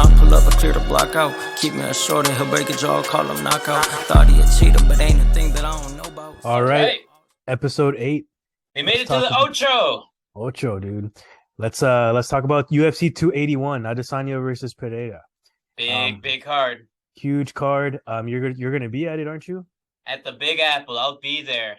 I pull up, I clear the block out. Keep me a short and he'll break a jaw, call him knockout. Thought he a cheater, but ain't a thing that I don't know about. All right, episode 8. We made Let's it to talk the about Ocho. Ocho, dude. Let's talk about UFC 281, Adesanya versus Pereira. Big card. Huge card. You're gonna be at it, aren't you? At the Big Apple. I'll be there.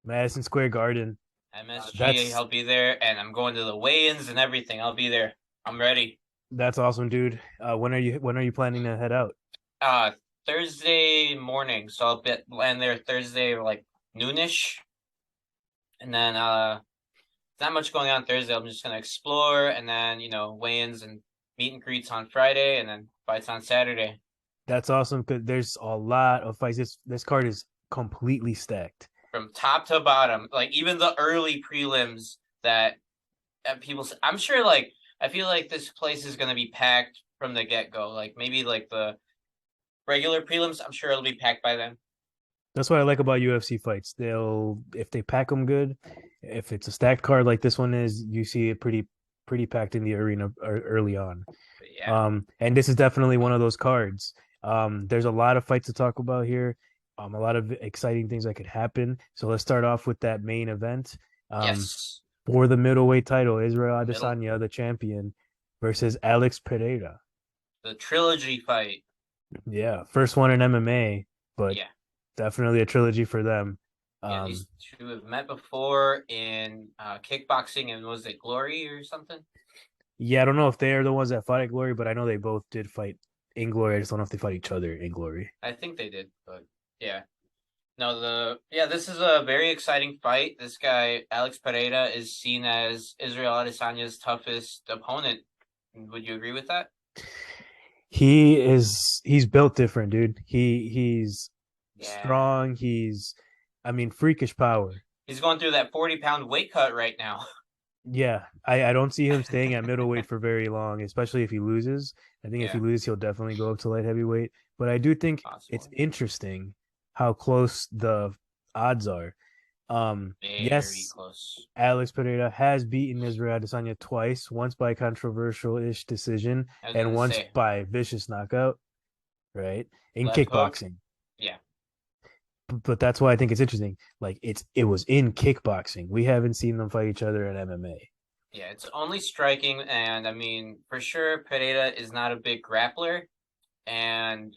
Madison Square Garden. MSG, I'll be there, and I'm going to the weigh-ins and everything. I'll be there. I'm ready. That's awesome, dude. When are you planning to head out? Thursday morning. So I'll land there Thursday like noonish. And then not much going on Thursday. I'm just gonna explore and then, weigh-ins and meet and greets on Friday and then fights on Saturday. That's awesome because there's a lot of fights. This card is completely stacked. From top to bottom, like even the early prelims that people, I'm sure, like, I feel like this place is going to be packed from the get-go. Like maybe like the regular prelims, I'm sure it'll be packed by then. That's what I like about UFC fights. If they pack them good, if it's a stacked card like this one is, you see it pretty packed in the arena early on. But yeah. And this is definitely one of those cards. There's a lot of fights to talk about here. A lot of exciting things that could happen. So let's start off with that main event. Yes. For the middleweight title, Israel Adesanya, the champion, versus Alex Pereira. The trilogy fight. Yeah, first one in MMA, but yeah, definitely a trilogy for them. Yeah, these two have met before in kickboxing, and was it Glory or something? Yeah, I don't know if they're the ones that fought at Glory, but I know they both did fight in Glory. I just don't know if they fought each other in Glory. I think they did, but yeah. No, this is a very exciting fight. This guy, Alex Pereira, is seen as Israel Adesanya's toughest opponent. Would you agree with that? He's built different, dude. He's strong. Freakish power. He's going through that 40-pound weight cut right now. Yeah, I don't see him staying at middleweight for very long, especially if he loses. I think if he loses, he'll definitely go up to light heavyweight. But I do think it's interesting how close the odds are. Very close. Alex Pereira has beaten Israel Adesanya twice, once by controversial-ish decision and once by vicious knockout, right? In kickboxing. Yeah. But that's why I think it's interesting. Like it was in kickboxing. We haven't seen them fight each other in MMA. Yeah, it's only striking, and I mean, for sure, Pereira is not a big grappler, and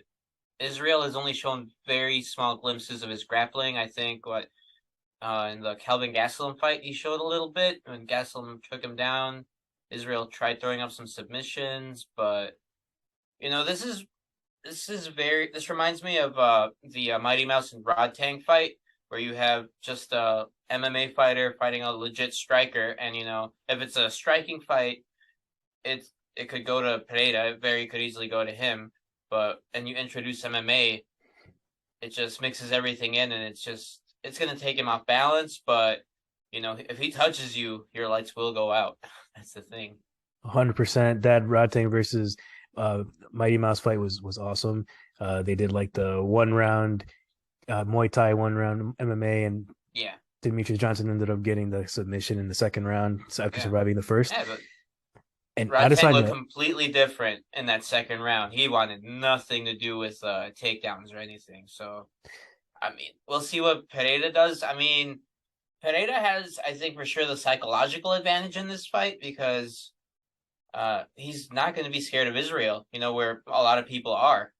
Israel has only shown very small glimpses of his grappling. I think in the Kelvin Gastelum fight, he showed a little bit when Gastelum took him down. Israel tried throwing up some submissions, but this reminds me of the Mighty Mouse and Rod Tang fight, where you have just a MMA fighter fighting a legit striker, and if it's a striking fight, it could go to Pereira. It very could easily go to him. And you introduce MMA, it just mixes everything in, and it's gonna take him off balance. But if he touches you, your lights will go out. That's the thing. 100%. That Rod Tang versus Mighty Mouse fight was awesome. They did like the 1 round Muay Thai, 1 round MMA, and Demetrius Johnson ended up getting the submission in the second round after surviving the first. Yeah, but and Adesanya looked completely different in that second round. He wanted nothing to do with takedowns or anything. So, I mean, we'll see what Pereira does. I mean, Pereira has, I think, for sure the psychological advantage in this fight because he's not going to be scared of Israel, where a lot of people are.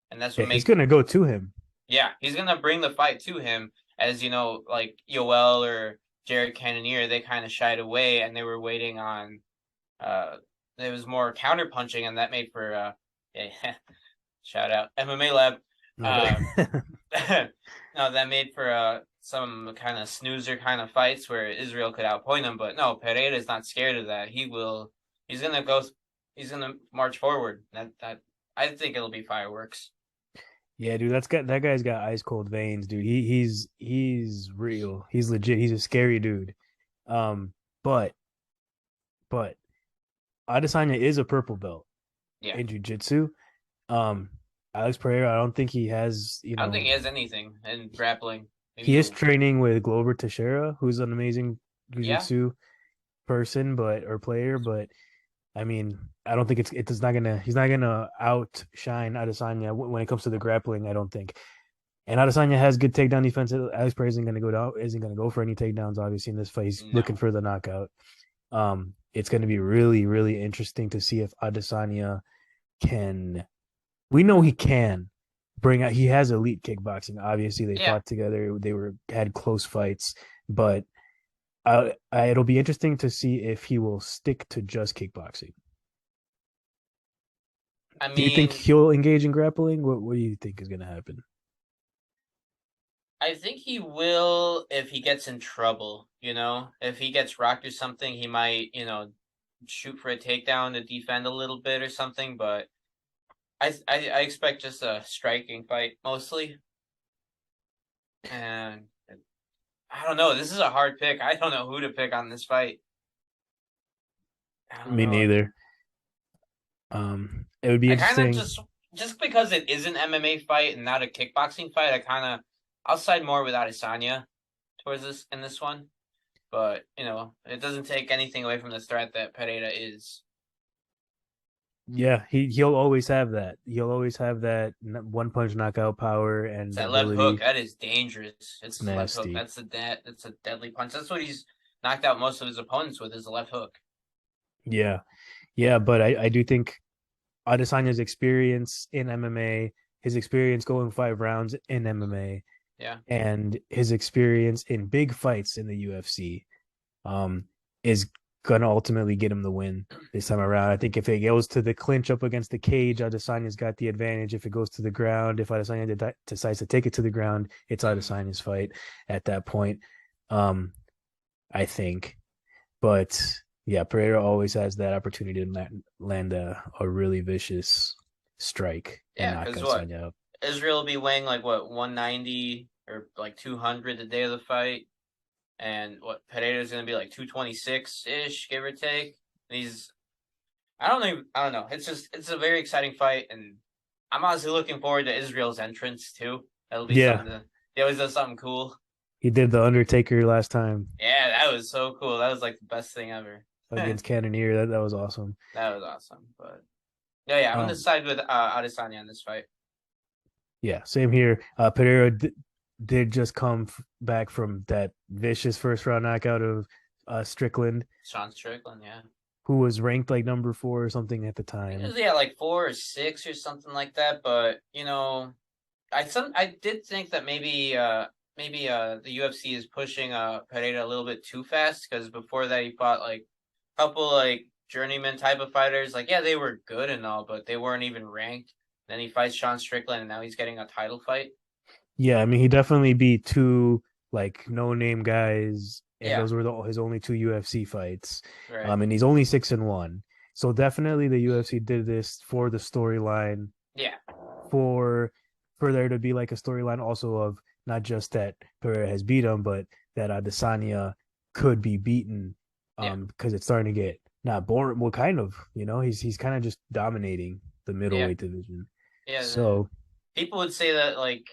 And that's what he's going to go to him. Yeah, he's going to bring the fight to him as, like Yoel or Jared Cannonier, they kind of shied away and they were waiting on there was more counter punching, and that made for shout out MMA Lab. No, that made for some kind of snoozer kind of fights where Israel could outpoint him. But no, Pereira is not scared of that. He's gonna march forward. That I think it'll be fireworks. Yeah, dude, that guy's got ice cold veins, dude. He's real. He's legit. He's a scary dude. But Adesanya is a purple belt in jiu-jitsu. Alex Pereira, I don't think he has, I don't think he has anything in grappling. Maybe he is training with Glover Teixeira, who's an amazing jiu-jitsu person, or player, but I mean, I don't think it's not gonna he's not gonna outshine Adesanya when it comes to the grappling. I don't think. And Adesanya has good takedown defense. Alex Pereira isn't gonna go for any takedowns. Obviously, in this fight, he's No. looking for the knockout. It's gonna be really, really interesting to see if Adesanya can. We know he can bring out. He has elite kickboxing. Obviously, they Yeah. fought together. They had close fights, but it'll be interesting to see if he will stick to just kickboxing. I Do you think mean, he'll engage in grappling? What do you think is going to happen? I think he will if he gets in trouble, you know? If he gets rocked or something, he might, shoot for a takedown to defend a little bit or something, but I expect just a striking fight mostly. And I don't know. This is a hard pick. I don't know who to pick on this fight. I don't Me know. neither. It would be I kind of interesting. just because it is an MMA fight and not a kickboxing fight, I'll side more with Adesanya towards this one. But it doesn't take anything away from the threat that Pereira is. Yeah, he'll always have that. He'll always have that one punch knockout power It's and that left hook ability. that is dangerous. It's It's his left hook. nasty. That's a deadly punch. That's what he's knocked out most of his opponents with is the left hook. Yeah, yeah, but I do think Adesanya's experience in MMA, his experience going 5 rounds in MMA, Yeah. and his experience in big fights in the UFC, is gonna ultimately get him the win this time around. I think if it goes to the clinch up against the cage, Adesanya's got the advantage. If it goes to the ground, if Adesanya decides to take it to the ground, it's Adesanya's fight at that point. I think, but yeah, Pereira always has that opportunity to land a really vicious strike and Yeah, knock because what? Adesanya up. Israel will be weighing like what 190 or like 200 the day of the fight, and what Pereira's gonna be like 226 ish, give or take. And I don't know. It's a very exciting fight, and I'm honestly looking forward to Israel's entrance too. That'll be Yeah, something. He always does something cool. he did the Undertaker last time Yeah, that was so cool. That was like the best thing ever. against Cannonier. That was awesome. That was awesome. But yeah, I'm gonna Um, side with Adesanya in this fight. Yeah, same here. Pereira did just come back from that vicious first round knockout of Strickland, Sean Strickland, yeah. who was ranked like number 4 or something at the I think it time. was, yeah, like 4 or 6 or something like that. But I did think that maybe the UFC is pushing Pereira a little bit too fast because before that he fought like a couple like journeyman type of fighters. Like yeah, they were good and all, but they weren't even ranked. Then he fights Sean Strickland, and now he's getting a title fight. Yeah, I mean he definitely beat two like no name guys, and Yeah, those were his only two UFC fights. right. And he's only 6-1. So definitely the UFC did this for the storyline, Yeah, for there to be like a storyline also of not just that Pereira has beat him, but that Adesanya could be beaten. yeah, Because it's starting to get not boring. Well, kind of, he's kind of just dominating the yeah, middleweight division. yeah. So People would say that like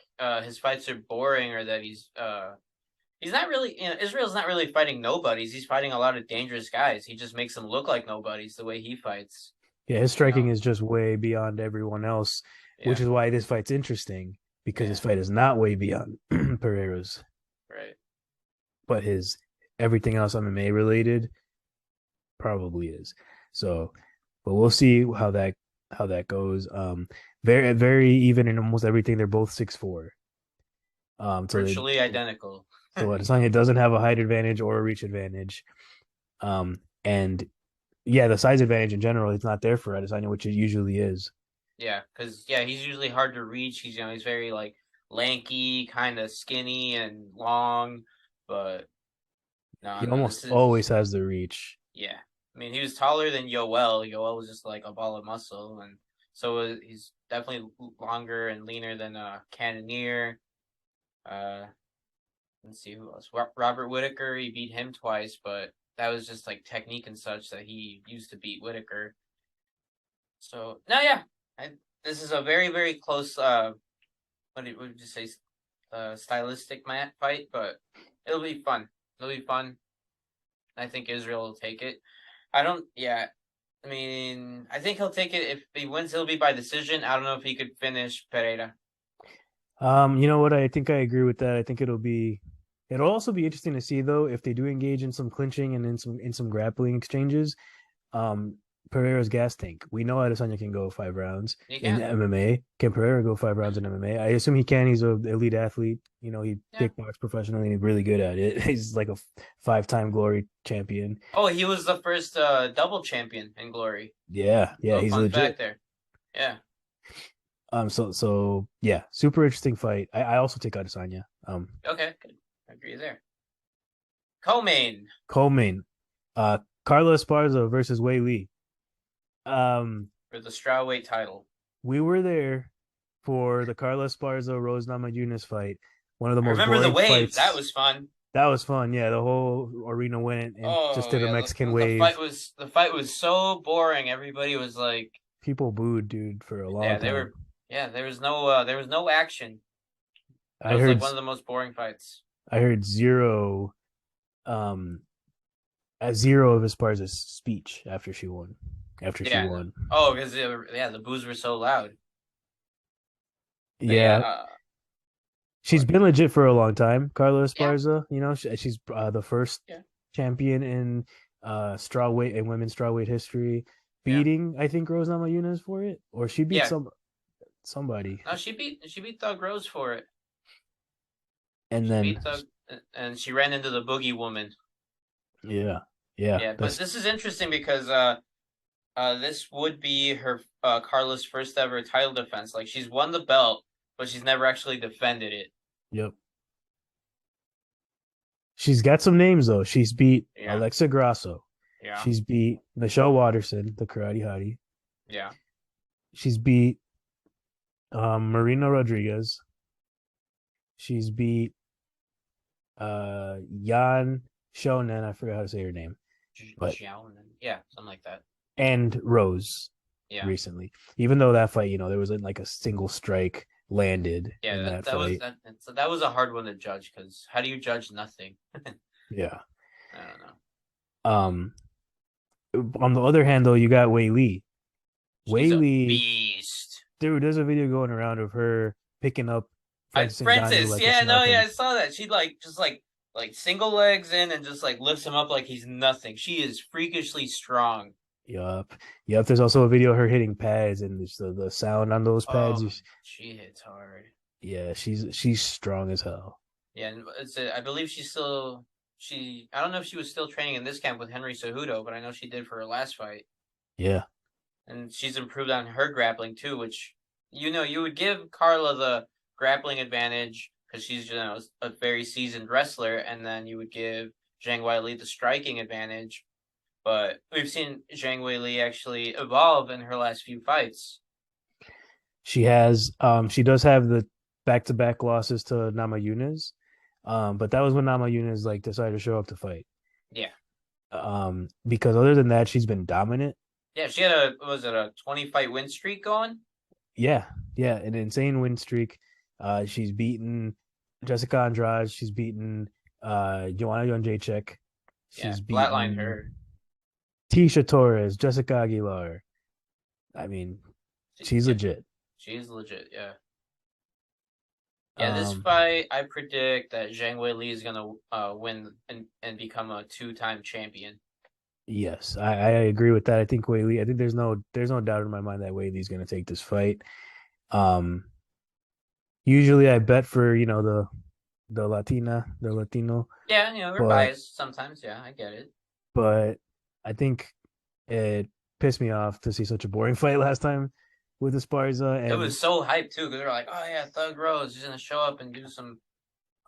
his fights are boring or that he's not really Israel's not really fighting nobodies. He's fighting a lot of dangerous guys. He just makes them look like nobodies the way he fights. yeah, his You striking know? is just way beyond everyone else, Yeah, which is why this fight's interesting because yeah, his fight is not way beyond Pereira's, right. but his everything else MMA related probably is. So, but we'll see how that goes. Very very even in almost everything. They're both 6'4". Virtually identical. So Adesanya doesn't have a height advantage or a reach advantage. And yeah, the size advantage in general is not there for Adesanya, which it usually is. Yeah, because yeah, he's usually hard to reach. He's very like lanky, kind of skinny and long, but He no, almost this is always has the reach. yeah. I mean, he was taller than Yoel. Yoel was just like a ball of muscle, and so he's definitely longer and leaner than Cannonier. Uh, let's see who else. Robert Whitaker. He beat him twice, but that was just like technique and such that he used to beat Whitaker. So no, yeah, this is a very very close. Would you say? Stylistic fight, but it'll be fun. It'll be fun. I think Israel will take it. I don't. Yeah, I mean, I think he'll take it. If he wins, he'll be by decision. I don't know if he could finish Pereira. You know what? I think I agree with that. I think it'll also be interesting to see though if they do engage in some clinching and in some grappling exchanges. Um, Pereira's gas tank. We know Adesanya can go 5 rounds He in can. MMA. Can Pereira go 5 rounds in MMA? I assume he can. He's an elite athlete. You know, he Yeah. kickboxed professionally and he's really good at it. He's like a 5-time glory champion. Oh, he was the first double champion in Glory. Yeah, So he's fun legit. fact there. Yeah. So yeah, super interesting fight. I also take Adesanya. Okay. Good. I agree there. Co-main. Co-main, Carla Esparza versus Weili. For the strawweight title. We were there for the Carla Esparza Rose Namajunas fight. One of the most Remember the boring waves? fights. That was fun. That was fun. Yeah, the whole arena went and just did a Mexican wave. The fight was so boring. Everybody was like, people booed, dude, for a long time. There was no action. It was like one of the most boring fights. I heard zero of Esparza's speech after she won. She won. Oh, because the boos were so loud. Yeah. She's been legit for a long time, Carla Esparza. Yeah. You know, she's the first champion in strawweight and women's strawweight history, beating I think Rose Namajunas for it, or she beat somebody. No, she beat Thug Rose for it. And and she ran into the Boogie Woman. Yeah. But this is interesting because this would be her Carla's first ever title defense. Like she's won the belt, but she's never actually defended it. Yep. She's got some names though. She's beat Alexa Grasso. Yeah. She's beat Michelle Watterson, the Karate Hottie. Yeah. She's beat Marina Rodriguez. She's beat Yan Shonen. I forgot how to say her name. But yeah, something like that. And Rose. Yeah. Recently, even though that fight, you know, there wasn't like a single strike landed in that fight. That was a hard one to judge because how do you judge nothing? Yeah. I don't know. On the other hand, though, you got Weili. Weili, beast. Dude, there's a video going around of her picking up Francis. I saw that. She just single legs in and just like lifts him up like he's nothing. She is freakishly strong. Yup. There's also a video of her hitting pads and the sound on those pads. Oh, she hits hard. Yeah, she's strong as hell. Yeah, and I believe I don't know if she was still training in this camp with Henry Cejudo, but I know she did for her last fight. Yeah. And she's improved on her grappling too, which you would give Carla the grappling advantage because she's a very seasoned wrestler, and then you would give Zhang Weili the striking advantage. But we've seen Zhang Weili actually evolve in her last few fights. She has. She does have the back-to-back losses to Namajunas, but that was when Namajunas decided to show up to fight. Yeah. Because other than that, she's been dominant. Yeah, she had a 20-fight win streak going? Yeah, an insane win streak. She's beaten Jessica Andrade. She's beaten Joanna Jędrzejczyk. She's beaten flatlined her. Tisha Torres, Jessica Aguilar. I mean, she's legit. She's legit, yeah. Yeah, this fight, I predict that Zhang Weili is gonna win and become a 2-time champion. Yes, I agree with that. I think Weili. I think there's no doubt in my mind that Weili's gonna take this fight. Usually I bet for the Latino. Yeah, we're biased sometimes. Yeah, I get it. But I think it pissed me off to see such a boring fight last time with Esparza. And it was so hyped too because they're like, oh yeah, Thug Rose is gonna show up and do some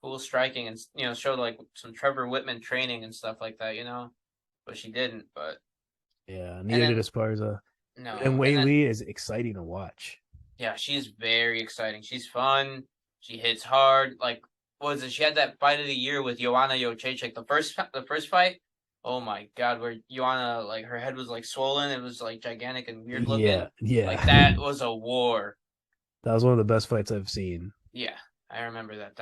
cool striking and show some Trevor Whitman training and stuff like that, But she didn't. But yeah, neither did Esparza. No, and Weili is exciting to watch. Yeah, she's very exciting. She's fun. She hits hard. She had that fight of the year with Joanna Jędrzejczyk. The first fight. Oh my God, where Joanna, her head was swollen. It was gigantic and weird looking. Yeah. That was a war. That was one of the best fights I've seen. Yeah, I remember that.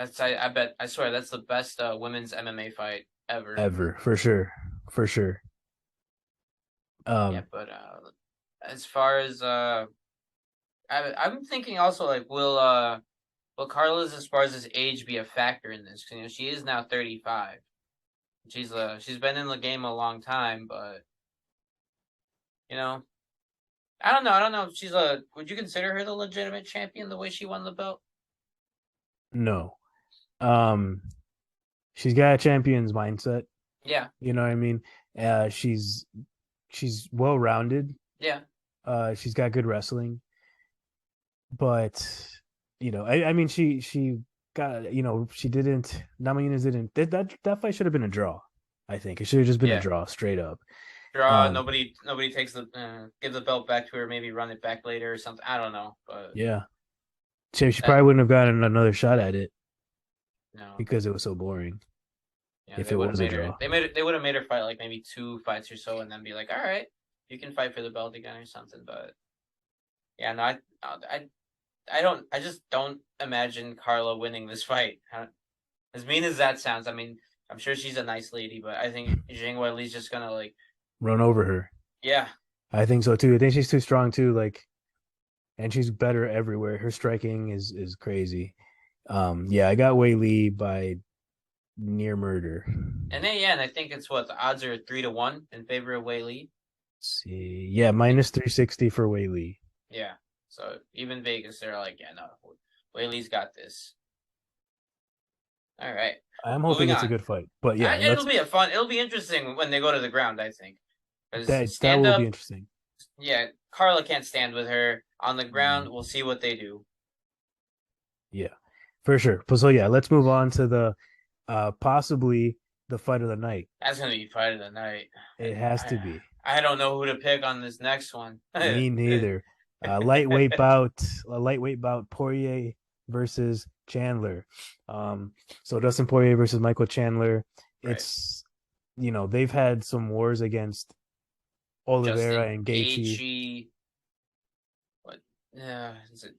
I swear that's the best women's MMA fight ever. Ever, for sure. But as far as I'm thinking also like will Carlaesparza's age be a factor in this? You know, she is now 35. She's been in the game a long time, but you know, I don't know. I don't know if would you consider her the legitimate champion the way she won the belt? No. She's got a champion's mindset. Yeah. You know what I mean? She's well rounded. Yeah. She's got good wrestling, but I mean, she got she didn't. Namajunas didn't. That fight should have been a draw. I think it should have just been a draw straight up. Draw. Nobody takes give the belt back to her. Maybe run it back later or something. I don't know, but yeah, she probably wouldn't have gotten another shot at it. No, because it was so boring. Yeah, if it was a draw, they would have made her fight like maybe 2 fights or so, and then be like, all right, you can fight for the belt again or something. But yeah, no, I just don't imagine Carla winning this fight. As mean as that sounds, I mean, I'm sure she's a nice lady, but I think Zhang Weili's just gonna like run over her. Yeah, I think so too. I think she's too strong too. Like, and she's better everywhere. Her striking is crazy. Yeah, I got Weili by near murder. And I think it's what the odds are 3-1 in favor of Weili. See, yeah, minus 360 for Weili. Yeah, so even Vegas, they're like, yeah, no, Weili's got this. All right, I'm hoping it's a good fight, but yeah, it'll be interesting when they go to the ground. I think that will be interesting. Yeah, Carla can't stand with her on the ground. We'll see what they do. Yeah, for sure. So yeah, let's move on to the possibly the fight of the night. That's gonna be fight of the night. It has to be. I don't know who to pick on this next one. Me neither. Lightweight bout. Poirier versus Chandler. So Dustin Poirier versus Michael Chandler. It's they've had some wars against Oliveira and Gaethje. What? Is it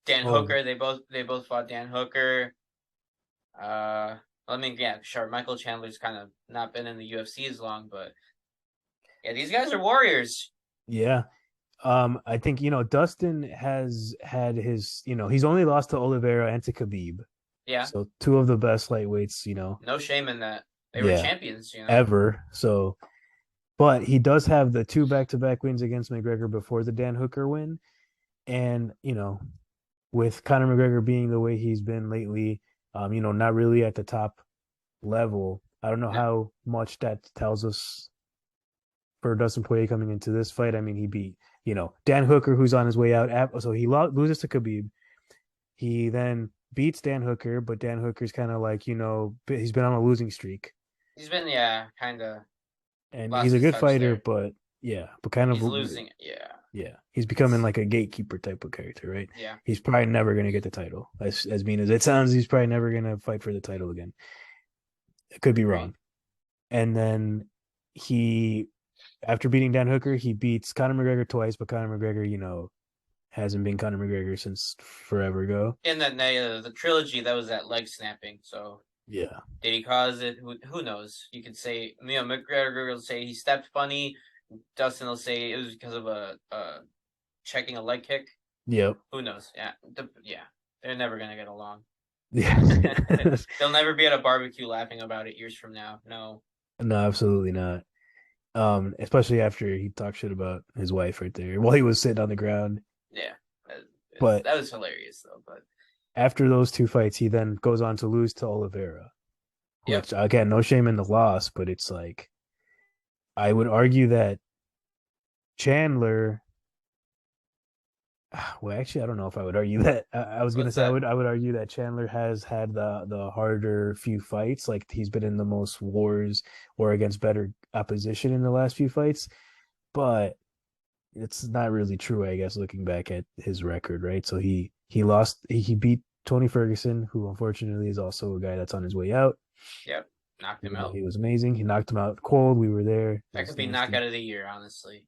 Dan Hooker? They both fought Dan Hooker. Sure. Michael Chandler's kind of not been in the UFC as long, but yeah, these guys are warriors. Yeah. I think Dustin has had his he's only lost to Oliveira and to Khabib. Yeah. So 2 of the best lightweights. No shame in that. They were champions. Ever. So, but he does have the 2 back-to-back wins against McGregor before the Dan Hooker win, and with Conor McGregor being the way he's been lately, not really at the top level. I don't know how much that tells us for Dustin Poirier coming into this fight. I mean, he beat Dan Hooker, who's on his way out. So he loses to Khabib. He then beats Dan Hooker, but Dan Hooker's kind of like he's been on a losing streak. He's been kind of. And he's a good fighter, but kind of he's losing. Yeah, he's becoming like a gatekeeper type of character, right? Yeah, he's probably never going to get the title. As mean as it sounds, he's probably never going to fight for the title again. It could be wrong. And then after beating Dan Hooker, he beats Conor McGregor twice, but Conor McGregor, hasn't been Conor McGregor since forever ago. In that the trilogy, that was that leg snapping. So yeah, did he cause it? Who knows? You could say McGregor will say he stepped funny. Dustin will say it was because of a checking a leg kick. Yep. Who knows? Yeah, they're never gonna get along. Yeah, they'll never be at a barbecue laughing about it years from now. No, absolutely not. Especially after he talked shit about his wife right there while he was sitting on the ground. Yeah, but that was hilarious though. But after those 2 fights, he then goes on to lose to Oliveira, which again, no shame in the loss, but it's like I would argue that Chandler. Well, actually, I don't know if I would argue that. I was going to say I would argue that Chandler has had the harder few fights. Like he's been in the most wars or against better opposition in the last few fights, but it's not really true, I guess, looking back at his record, right? So he beat Tony Ferguson, who unfortunately is also a guy that's on his way out. Yep. Knocked him out. He was amazing. He knocked him out cold. We were there. That could be knockout of the year, honestly.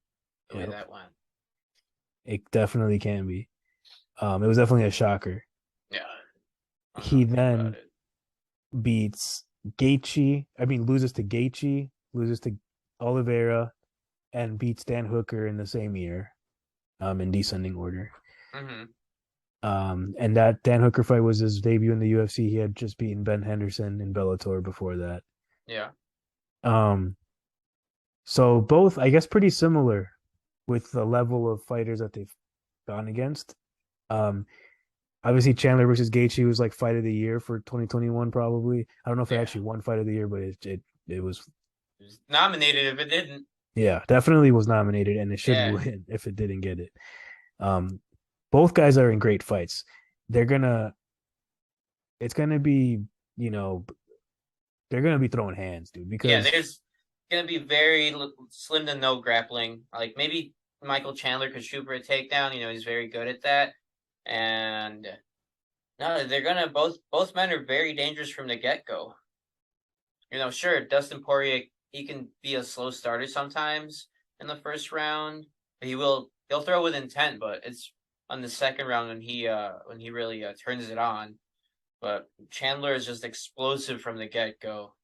The way that went. It definitely can be. It was definitely a shocker. Yeah. He then beats Gaethje. I mean, loses to Gaethje, loses to Oliveira, and beats Dan Hooker in the same year, in descending order. Mm-hmm. And that Dan Hooker fight was his debut in the UFC. He had just beaten Ben Henderson in Bellator before that. Yeah. So both, I guess, pretty similar with the level of fighters that they've gone against. Obviously Chandler versus Gaethje was like fight of the year for 2021, probably. I don't know if it actually won fight of the year, but it was nominated if it didn't. Yeah, definitely was nominated, and it should win if it didn't get it. Both guys are in great fights. It's gonna be, they're gonna be throwing hands, dude. Because there's gonna be very slim to no grappling. Like maybe Michael Chandler could shoot for a takedown. He's very good at that. And no, they're gonna both men are very dangerous from the get go. Sure, Dustin Poirier, he can be a slow starter sometimes in the first round. He'll throw with intent, but it's on the second round when he really turns it on. But Chandler is just explosive from the get go.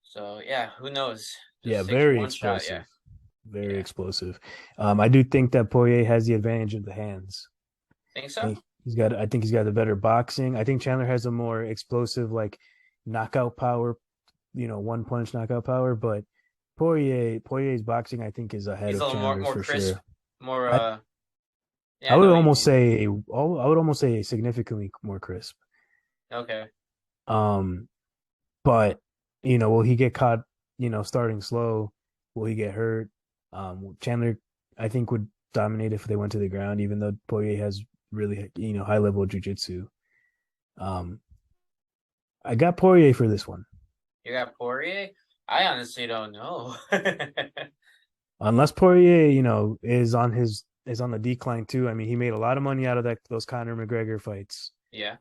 So yeah, who knows? Just very explosive. Shot, very explosive. I do think that Poirier has the advantage of the hands. Think so? I think he's got the better boxing. I think Chandler has a more explosive, like, knockout power, one punch knockout power. But Poirier's boxing, I think, is ahead of Chandler's more for crisp, sure. I would almost say significantly more crisp. Okay. But will he get caught? Starting slow. Will he get hurt? Chandler, I think, would dominate if they went to the ground, even though Poirier has really, high level jiu-jitsu. I got Poirier for this one. You got Poirier? I honestly don't know. Unless Poirier, is on the decline too. I mean, he made a lot of money out of those Conor McGregor fights. Yeah.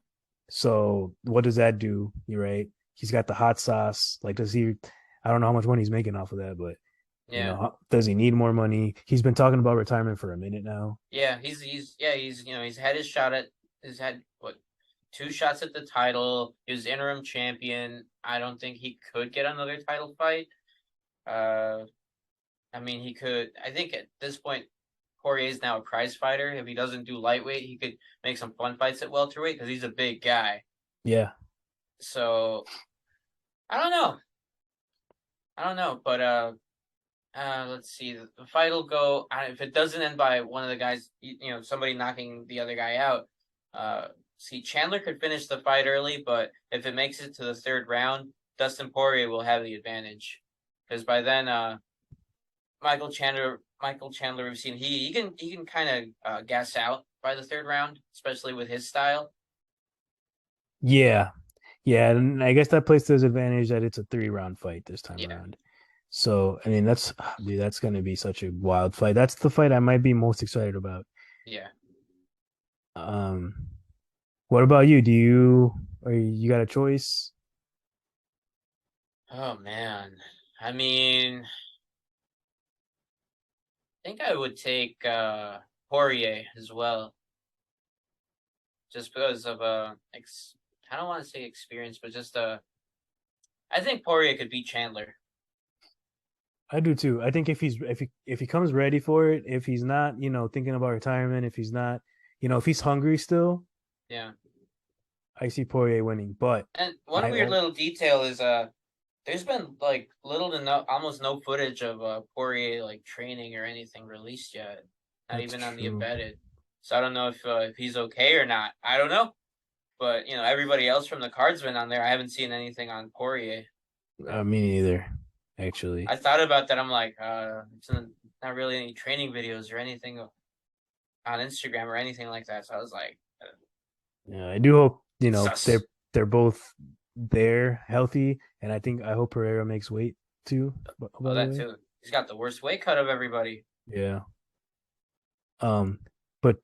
So what does that do? You're right. He's got the hot sauce. Like, does he? I don't know how much money he's making off of that, but does he need more money? He's been talking about retirement for a minute now. Yeah, he's had his shot at he's had 2 shots at the title. He was interim champion. I don't think he could get another title fight. I mean, he could. I think at this point, Poirier is now a prize fighter. If he doesn't do lightweight, he could make some fun fights at welterweight because he's a big guy. Yeah. So, I don't know, but let's see. The fight will go. If it doesn't end by one of the guys, somebody knocking the other guy out. Chandler could finish the fight early, but if it makes it to the third round, Dustin Poirier will have the advantage because by then, Michael Chandler, we've seen he can kind of gas out by the third round, especially with his style. Yeah, and I guess that plays to his advantage that it's a 3-round fight this time around. So I mean, that's going to be such a wild fight. That's the fight I might be most excited about. Yeah. What about you? You got a choice? Oh man, I mean, I think I would take Poirier as well, just because of I don't want to say experience, but just I think Poirier could beat Chandler. I do too. I think if he comes ready for it, if he's not, thinking about retirement, if he's not, if he's hungry still, I see Poirier winning. But one weird little detail is there's been like little to almost no footage of Poirier like training or anything released yet. Not even on the embedded. So I don't know if he's okay or not. I don't know. But everybody else from the card's been on there. I haven't seen anything on Poirier. Me neither, actually. I thought about that. I'm like, it's not really any training videos or anything on Instagram or anything like that. So I was like, I do hope they're both there healthy, and I hope Pereira makes weight too. That too. He's got the worst weight cut of everybody. Yeah. But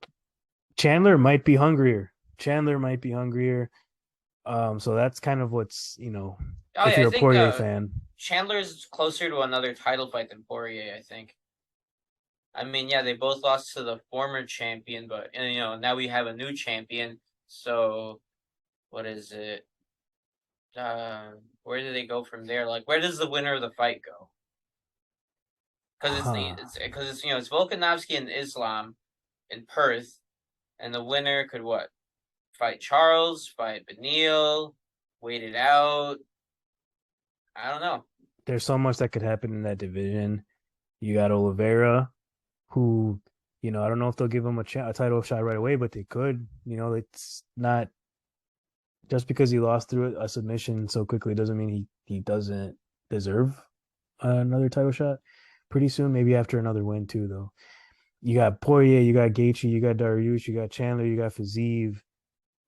Chandler might be hungrier. So that's kind of what's if you're a Poirier fan. Chandler's closer to another title fight than Poirier, I think. I mean, they both lost to the former champion, but now we have a new champion. So, what is it? Where do they go from there? Like, where does the winner of the fight go? because it's Volkanovski and Islam in Perth, and the winner could what? Fight Charles, fight Beneil, wait it out. I don't know. There's so much that could happen in that division. You got Oliveira, who, I don't know if they'll give him a title shot right away, but they could. It's not just because he lost through a submission so quickly doesn't mean he doesn't deserve another title shot pretty soon. Maybe after another win too, though. You got Poirier, you got Gaethje, you got Dariush, you got Chandler, you got Fiziev.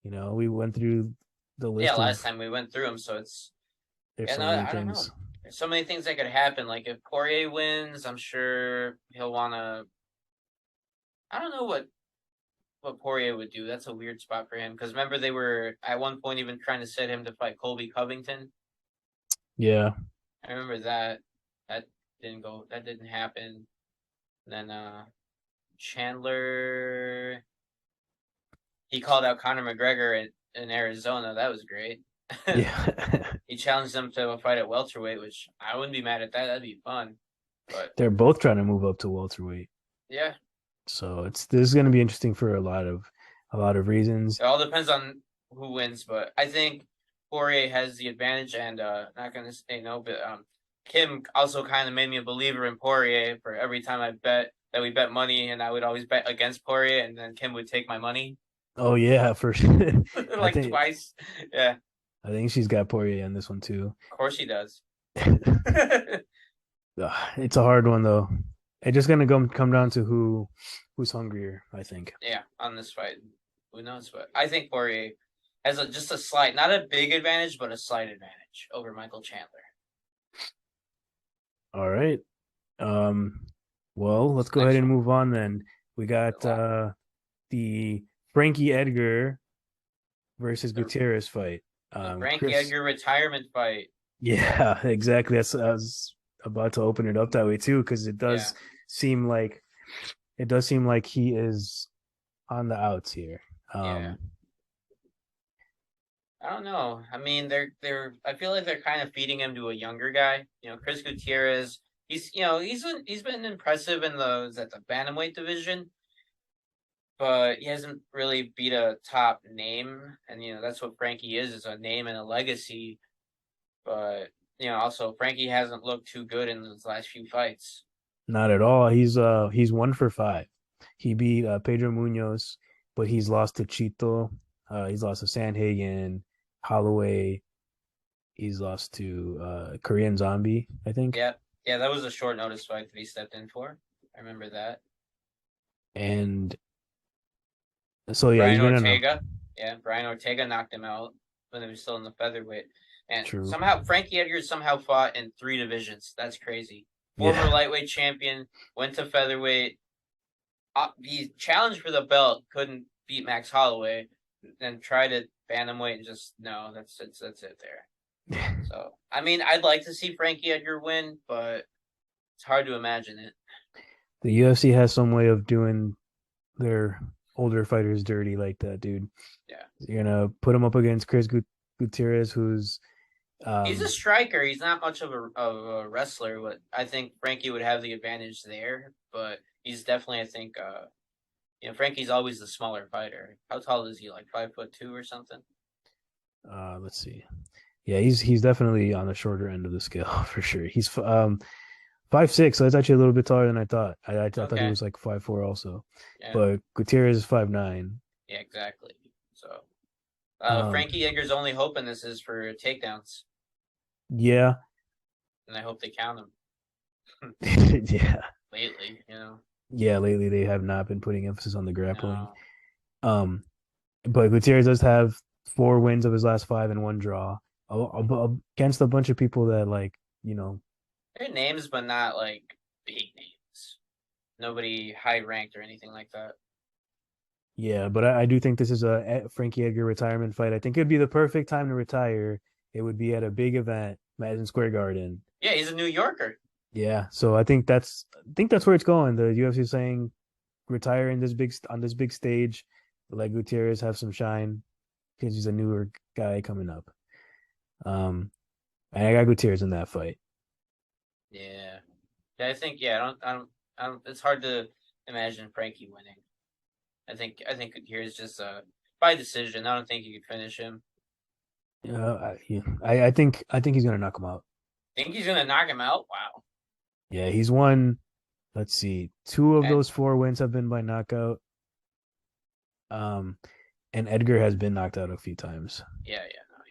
We went through the list. Yeah, last time we went through them, so there's so many things. I don't know. There's so many things that could happen. Like if Poirier wins, I'm sure he'll want to. I don't know what Poirier would do. That's a weird spot for him because remember they were at one point even trying to set him to fight Colby Covington. Yeah, I remember that. That didn't go. That didn't happen. And then Chandler, he called out Conor McGregor in Arizona. That was great. Yeah. He challenged them to a fight at welterweight, which I wouldn't be mad at that. That'd be fun. But they're both trying to move up to welterweight. Yeah. So this is going to be interesting for a lot of reasons. It all depends on who wins, but I think Poirier has the advantage, and not going to say no, but Kim also kind of made me a believer in Poirier. For every time we bet money, and I would always bet against Poirier, and then Kim would take my money. Oh yeah, for sure. Twice. Yeah. I think she's got Poirier on this one too. Of course she does. It's a hard one though. It's just gonna come down to who's hungrier, I think. Yeah, on this fight. Who knows? But I think Poirier has just a slight, not a big advantage, but a slight advantage over Michael Chandler. All right. Well, let's go ahead and move on then. We got the Frankie Edgar versus Gutierrez fight. Frankie Edgar retirement fight. Yeah, exactly. I was about to open it up that way too, because it does seem like he is on the outs here. I don't know. I mean, I feel like they're kind of feeding him to a younger guy. Chris Gutierrez. He's been impressive in the bantamweight division, but he hasn't really beat a top name, and that's what Frankie is a name and a legacy. But also Frankie hasn't looked too good in his last few fights. Not at all. He's 1-for-5. He beat Pedro Munoz, but he's lost to Chito. He's lost to Sandhagen, Holloway. He's lost to Korean Zombie, I think. Yeah, that was a short notice fight that he stepped in for. I remember that. And so Brian Ortega. Yeah, Brian Ortega knocked him out when he was still in the featherweight. And somehow Frankie Edgar fought in 3 divisions. That's crazy. Former lightweight champion, went to featherweight. He challenged for the belt, couldn't beat Max Holloway, then tried at bantamweight and just no, that's it there. So I mean, I'd like to see Frankie Edgar win, but it's hard to imagine it. The UFC has some way of doing their older fighters dirty like that, dude. Yeah, you're gonna put him up against Chris Gutierrez, who's he's a striker. He's not much of a wrestler. But I think Frankie would have the advantage there. But he's definitely, I think, Frankie's always the smaller fighter. How tall is he? Like 5'2" or something? Let's see. Yeah, he's definitely on the shorter end of the scale for sure. He's 5'6", so that's actually a little bit taller than I thought. I thought he was like 5'4" also. Yeah. But Gutierrez is 5'9". Yeah, exactly. So Frankie Edgar's only hope in this is for takedowns. Yeah. And I hope they count him. Yeah. Lately, Yeah, lately they have not been putting emphasis on the grappling. No. But Gutierrez does have 4 wins of his last 5 and 1 draw against a bunch of people that they're names, but not like big names. Nobody high ranked or anything like that. Yeah, but I do think this is a Frankie Edgar retirement fight. I think it'd be the perfect time to retire. It would be at a big event, Madison Square Garden. Yeah, he's a New Yorker. Yeah, so I think that's where it's going. The UFC is saying retire on this big stage, let Gutierrez have some shine because he's a newer guy coming up. And I got Gutierrez in that fight. Yeah, Yeah, I think I don't. It's hard to imagine Frankie winning. I think Gutierrez is just by decision. I don't think you could finish him. I think he's gonna knock him out. Think he's gonna knock him out? Wow. Yeah, he's won. Let's see, two of And those four wins have been by knockout. Um, and Edgar has been knocked out a few times. yeah, no,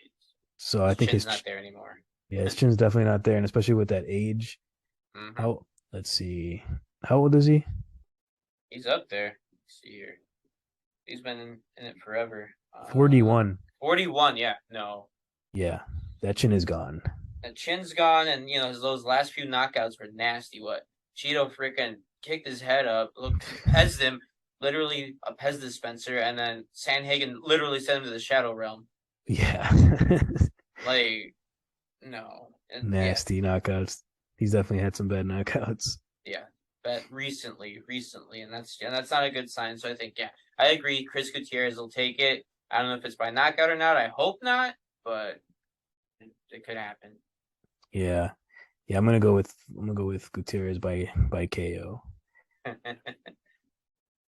So I his think chin's not there anymore. his chin's definitely not there, and especially with that age. Mm-hmm. How let's see, how old is he? He's up there. Let's see here. He's been in it forever. 41. 41, yeah. No. Yeah, that chin is gone. The chin's gone, and those last few knockouts were nasty. What Cheeto freaking kicked his head up, pezzed him, literally a Pez dispenser, and then Sandhagen literally sent him to the Shadow Realm. Yeah. Like, no. Nasty knockouts. He's definitely had some bad knockouts. Yeah, but recently, and that's not a good sign. So I think, I agree. Chris Gutierrez will take it. I don't know if it's by knockout or not. I hope not, but it could happen. Yeah. I'm gonna go with Gutierrez by KO.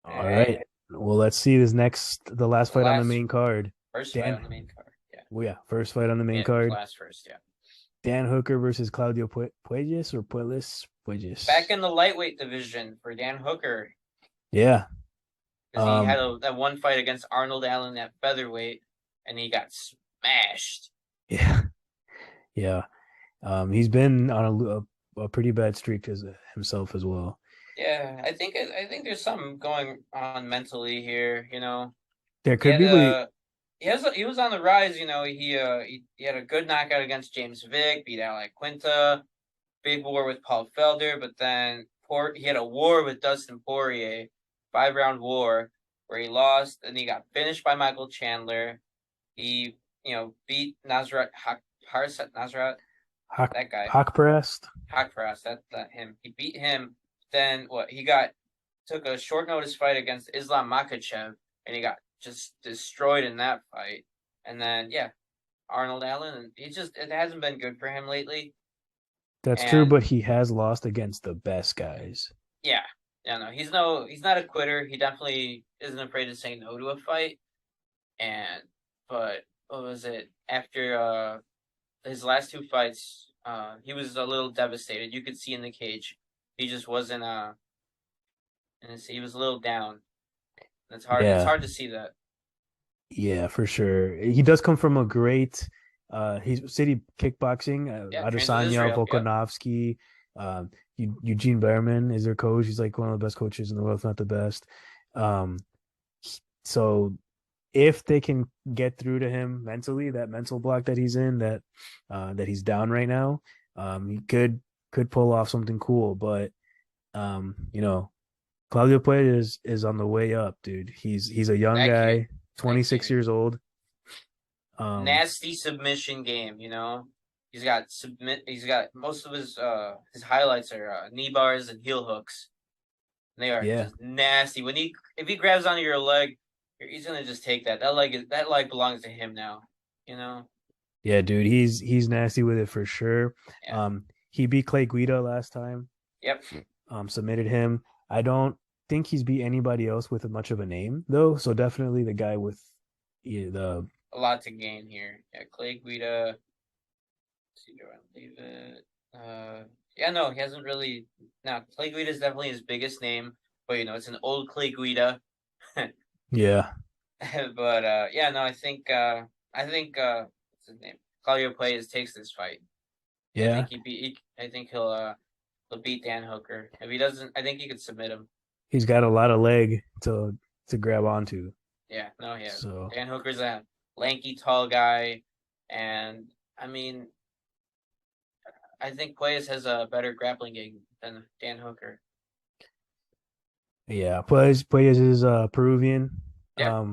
All right. Well, let's see the last fight on the main card. First fight on the main card. Yeah. Well, yeah, first fight on the main card. First, yeah. Dan Hooker versus Claudio Puelles or Puelles. Back in the lightweight division for Dan Hooker. Yeah. Because he had that one fight against Arnold Allen at featherweight, and he got smashed. Yeah. He's been on a pretty bad streak himself as well. Yeah, I think there's something going on mentally here. There could be. He was on the rise. He had a good knockout against James Vick, beat Alec Quinta, big war with Paul Felder, but then he had a war with Dustin Poirier, 5-round war where he lost, and he got finished by Michael Chandler. He beat Nasrat Nasrat. That guy. Haqparast, that him. He beat him. Then he took a short notice fight against Islam Makhachev, and he got just destroyed in that fight. And then Arnold Allen, and it hasn't been good for him lately. That's true, but he has lost against the best guys. Yeah. No, he's not a quitter. He definitely isn't afraid to say no to a fight. But what was it? After his last two fights, he was a little devastated. You could see in the cage, he just wasn't. He was a little down. It's hard. Yeah. It's hard to see that. Yeah, for sure. He does come from a great. He's city kickboxing. Adesanya, Volkanovski, Eugene Behrman is their coach. He's like one of the best coaches in the world, if not the best. So if they can get through to him mentally, that mental block that he's in, that he's down right now, he could pull off something cool. But Claudio Puelles is on the way up, dude. He's a young guy, 26 years old. Nasty submission game, He's got most of his highlights are knee bars and heel hooks. And they are just nasty. If he grabs onto your leg, he's gonna just take that. That leg belongs to him now. Yeah, dude, he's nasty with it for sure. Yeah. He beat Clay Guida last time. Yep. Submitted him. I don't think he's beat anybody else with much of a name though. So definitely the guy with a lot to gain here. Yeah, Clay Guida. Let's see, do I leave it? He hasn't really. Now Clay Guida is definitely his biggest name, but it's an old Clay Guida. Yeah. But I think what's his name? Claudio Puelles takes this fight. Yeah. I think he'll beat Dan Hooker. If he doesn't, I think he could submit him. He's got a lot of leg to grab onto. Yeah. So Dan Hooker's a lanky, tall guy, and I think Puelles has a better grappling game than Dan Hooker. Yeah, Puelles is Peruvian. Yeah.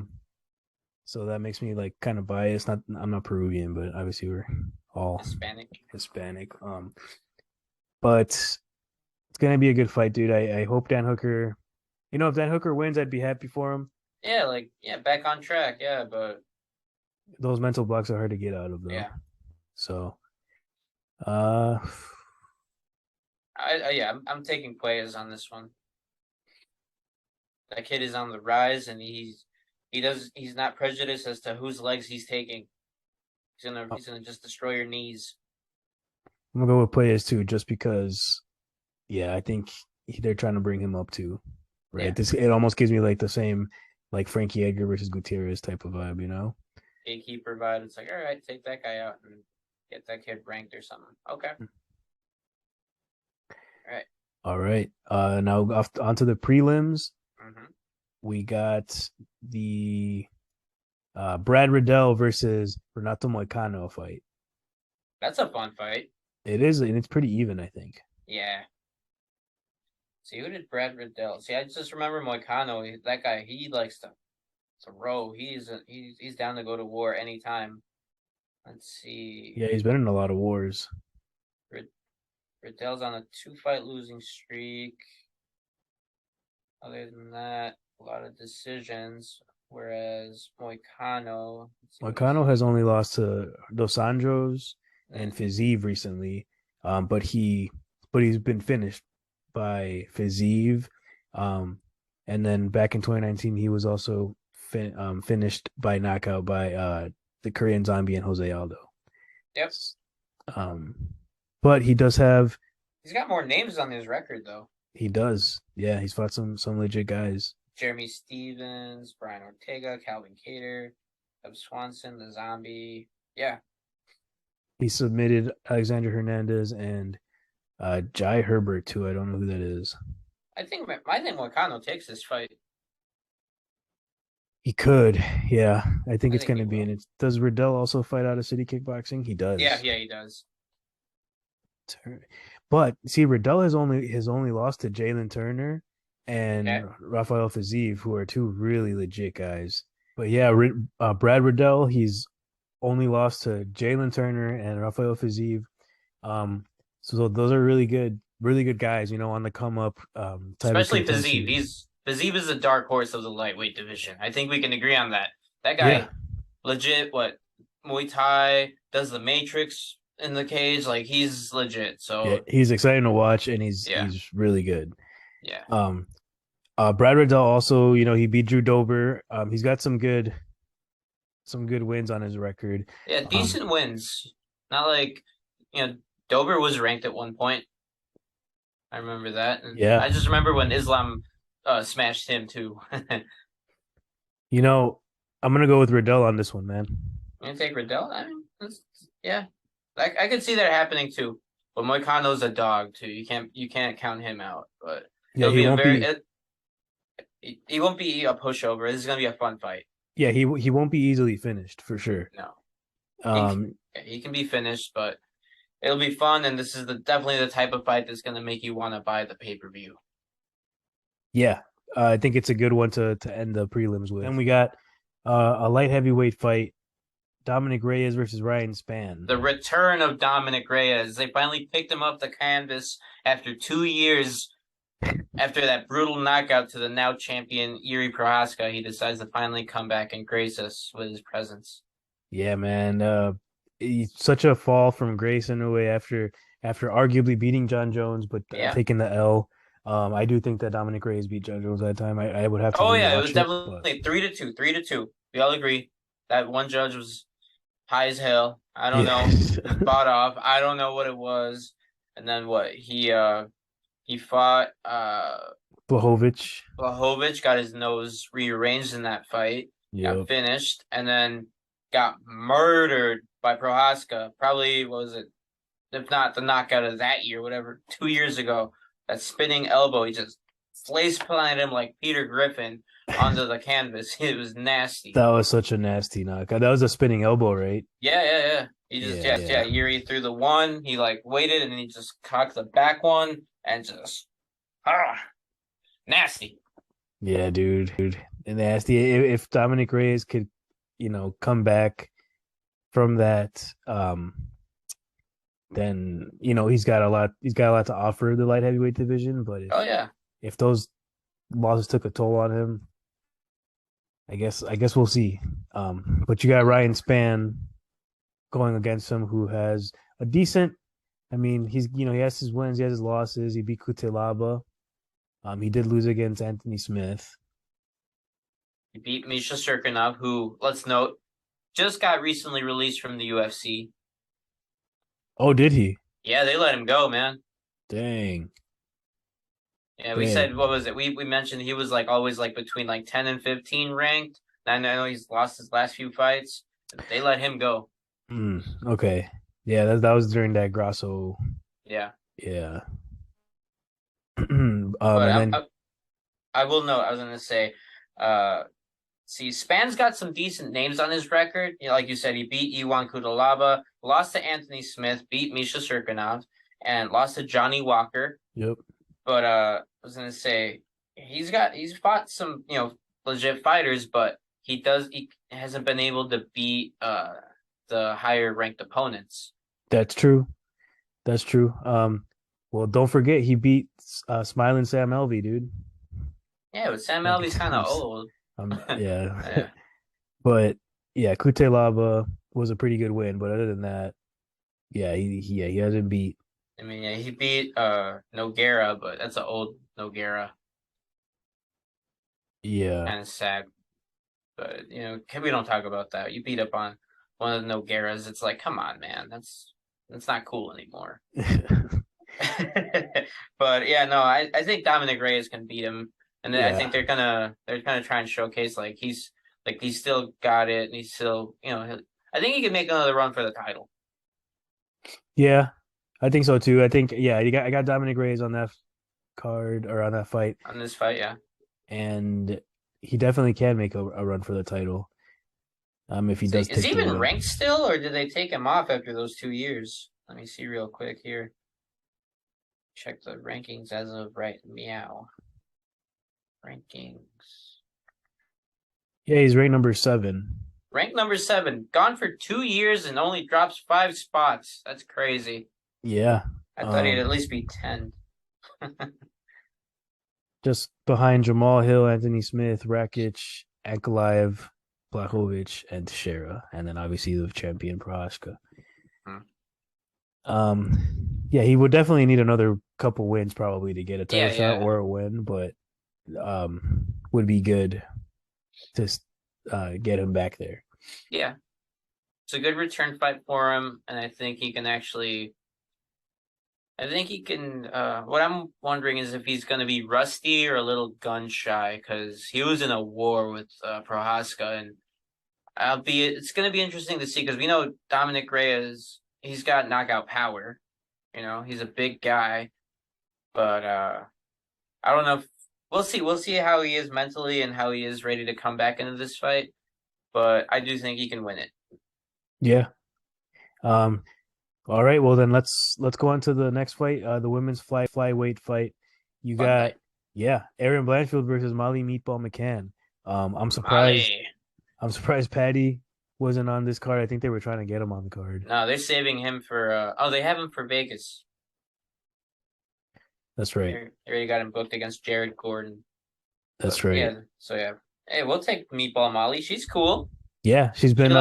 So that makes me kind of biased. I'm not Peruvian, but obviously we're all Hispanic. But it's gonna be a good fight, dude. I hope Dan Hooker. If Dan Hooker wins, I'd be happy for him. Yeah, back on track. Yeah, but those mental blocks are hard to get out of, though. Yeah. So, I I'm taking Cuellar's on this one. That kid is on the rise, and he's not prejudiced as to whose legs he's taking. He's gonna just destroy your knees. I'm gonna go with Players too, just because. Yeah, I think they're trying to bring him up too, right? Yeah. It almost gives me like the same like Frankie Edgar versus Gutierrez type of vibe, you know? Gatekeeper vibe. It's like, all right, take that guy out and get that kid ranked or something. Okay. All right. Now onto the prelims. Mm-hmm. We got the Brad Riddell versus Renato Moicano fight. That's a fun fight. It is, and it's pretty even, I think. Yeah. See, who did Brad Riddell? See, I just remember Moicano. That guy, he likes to row. He's down to go to war anytime. Let's see. Yeah, he's been in a lot of wars. Riddell's on a 2-fight losing streak. Other than that, a lot of decisions. Whereas Moicano has only lost to Dos Anjos and Fiziev recently, but he's been finished by Fiziev, and then back in 2019 he was also finished by knockout by the Korean Zombie and Jose Aldo. Yep. But he does have. He's got more names on his record though. He does. Yeah, he's fought some legit guys. Jeremy Stevens, Brian Ortega, Calvin Kattar, Eb Swanson, the Zombie. Yeah. He submitted Alexander Hernandez and Jai Herbert too. I don't know who that is. I think Moicano takes this fight. He could, yeah. I think it's going to be in it. Does Riddell also fight out of City Kickboxing? He does. Yeah, he does. But see, Riddell has only lost to Jalen Turner and Rafael Fiziev, who are two really legit guys. But yeah, Brad Riddell, he's only lost to Jalen Turner and Rafael Fiziev. So those are really good guys, on the come up. Especially Fiziev. Fiziev is a dark horse of the lightweight division. I think we can agree on that. That guy, legit, Muay Thai, does the Matrix in the cage, like he's legit. So yeah, he's exciting to watch, and he's really good. Yeah. Brad Riddell also, he beat Drew Dober. He's got some good wins on his record. Yeah, decent wins. Not like, Dober was ranked at one point. I remember that. And yeah. I just remember when Islam smashed him too. I'm gonna go with Riddell on this one, man. You gonna take Riddell? I mean, yeah. I could see that happening too. But Moicano's a dog too. You can't count him out. But yeah, he won't be a pushover. This is gonna be a fun fight. Yeah, he won't be easily finished for sure. No. He can be finished, but it'll be fun, and this is definitely the type of fight that's gonna make you want to buy the pay-per-view. Yeah, I think it's a good one to end the prelims with. And we got a light heavyweight fight. Dominic Reyes versus Ryan Spann. The return of Dominic Reyes. They finally picked him up the canvas after 2 years after that brutal knockout to the now champion Yuri Prohaska. He decides to finally come back and grace us with his presence. Yeah, man. He's such a fall from grace in a way after arguably beating John Jones, but taking the L. I do think that Dominic Reyes beat John Jones that time. I would have to. Oh yeah, it was definitely 3-2. 3-2. We all agree that one judge was high as hell. I don't know. Bought off. I don't know what it was. And then what? He fought Blachowicz. Blachowicz got his nose rearranged in that fight. Yep. Got finished, and then got murdered by Prohaska. Probably, what was it? If not the knockout of that year, whatever, 2 years ago. That spinning elbow, he just face planted him like Peter Griffin onto the canvas. It was nasty. That was such a nasty knockout. That was a spinning elbow, right? Yeah. He just Yuri threw the one. He waited, and then he just cocked the back one and just nasty. Yeah, dude, nasty. If Dominic Reyes could, come back from that, then he's got a lot to offer the light heavyweight division. But if those losses took a toll on him, I guess we'll see. But you got Ryan Spann going against him, who has a decent I mean, he has his wins, he has his losses. He beat Kutelaba. He did lose against Anthony Smith. He beat Misha Serkinov, who, let's note, just got recently released from the UFC. Oh, did he? Yeah, they let him go, man. Dang. Yeah, we said, what was it? We mentioned he was like always like between like 10 and 15 ranked. I know he's lost his last few fights. They let him go. Okay. Yeah, that was during that Grasso. Yeah. Yeah. But And then I will note, I was gonna say, see, Span's got some decent names on his record. Like you said, he beat Iwan Kudalaba, lost to Anthony Smith, beat Misha Serkinov, and lost to Johnny Walker. yep. But I was gonna say he's fought some legit fighters, but he hasn't been able to beat the higher ranked opponents. That's true. That's true. Well, don't forget he beat Smiling Sam Alvey, dude. Yeah, but Sam Alvey's kind of old. Yeah. Yeah. But yeah, Kutelaba was a pretty good win. But other than that, yeah, he hasn't beat. I mean, yeah, he beat Nogueira, but that's an old Nogueira. Yeah. Kind of sad. But we don't talk about that. You beat up on one of the Nogueiras. It's like, come on, man. That's not cool anymore. But yeah, no, I think Dominic Reyes can beat him, and then I think they're gonna try and showcase like he's still got it, and he's still I think he can make another run for the title. Yeah, I think so too. I think I got Dominic Reyes on that card or on that fight. On this fight, yeah. And he definitely can make a run for the title. If he does. Is he even ranked still, or did they take him off after those 2 years? Let me see real quick here. Check the rankings as of right meow. Rankings. Yeah, he's ranked number 7. Ranked number 7. Gone for 2 years and only drops 5 spots. That's crazy. Yeah. I thought he'd at least be 10. Just behind Jamal Hill, Anthony Smith, Rakic, Ankalaev, Blachowicz, and Teixeira. And then obviously the champion Prohaska. Yeah, he would definitely need another couple wins probably to get a title shot or a win, but would be good to get him back there. Yeah. It's a good return fight for him, and I think he can what I'm wondering is if he's going to be rusty or a little gun shy, because he was in a war with Prohaska, and it's going to be interesting to see, because we know Dominic Reyes, he's got knockout power. He's a big guy, but I don't know. We'll see. We'll see how he is mentally and how he is ready to come back into this fight. But I do think he can win it. Yeah. All right. Well, then let's go on to the next fight. The women's flyweight fight. You got Erin Blanchfield versus Molly Meatball McCann. I'm surprised. Molly. I'm surprised Patty wasn't on this card. I think they were trying to get him on the card. No, they're saving him for. They have him for Vegas. That's right. They already got him booked against Jared Gordon. That's right. Yeah. So yeah. Hey, we'll take Meatball Molly. She's cool. Yeah, she's been.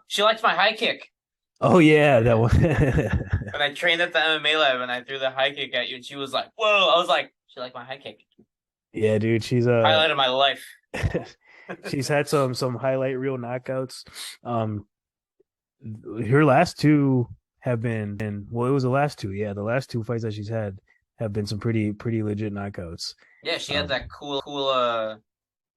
She likes my high kick. Oh yeah, that one. When I trained at the MMA lab and I threw the high kick at you, and she was like, "Whoa!" I was like, "She liked my high kick." Yeah, dude, she's a highlight of my life. She's had some highlight reel knockouts. Her last 2 have been, it was the last 2. Yeah, the last 2 fights that she's had have been some pretty legit knockouts. Yeah, she had that cool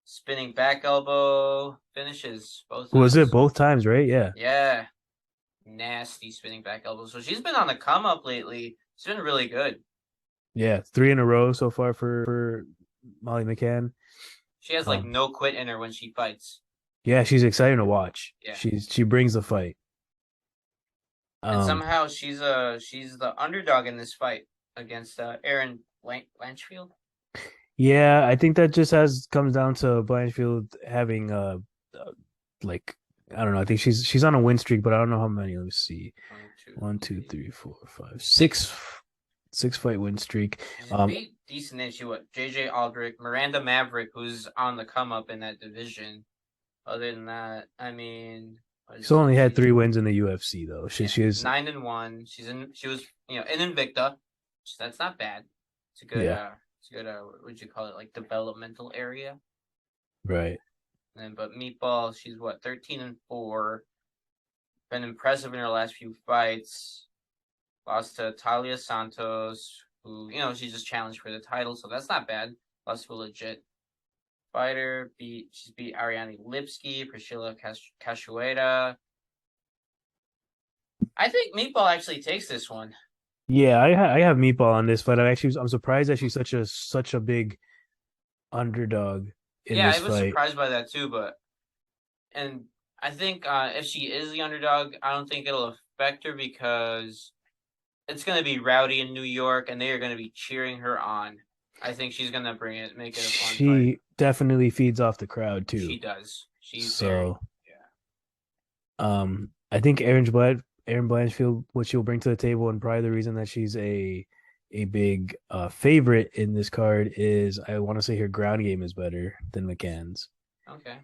spinning back elbow finishes both times. Was it both times, right? Yeah. Yeah. Nasty spinning back elbow. So she's been on the come up lately. She's been really good. Yeah, 3 in a row so far for Molly McCann. She has no quit in her when she fights. Yeah, she's exciting to watch. Yeah. She brings the fight. And somehow she's the underdog in this fight against Erin Blanchfield. Yeah, I think that just comes down to Blanchfield having I don't know. I think she's on a win streak, but I don't know how many. Let's see. 1, 2, 3, 4, 5, 6 fight win streak. Decent in JJ Aldrich, Miranda Maverick, who's on the come up in that division. Other than that, I mean, She's only had 3 wins in the UFC though. She is 9-1. She was in Invicta. That's not bad. It's a good what would you call it, like developmental area. Right. But Meatball, she's 13-4. Been impressive in her last few fights. Lost to Talia Santos, who she just challenged for the title, so that's not bad. Lost to a legit fighter. She's beat Ariane Lipsky, Priscilla Cachoeira. I think Meatball actually takes this one. Yeah, I have Meatball on this fight. I'm surprised that she's such a big underdog in this fight. I was surprised by that too, and I think if she is the underdog, I don't think it'll affect her because it's going to be rowdy in New York, and they are going to be cheering her on. I think she's going to make it a fun fight. She definitely feeds off the crowd too. She does. I think Erin Blanchfield, what she'll bring to the table, and probably the reason that she's a big favorite in this card is I want to say her ground game is better than McCann's. Okay.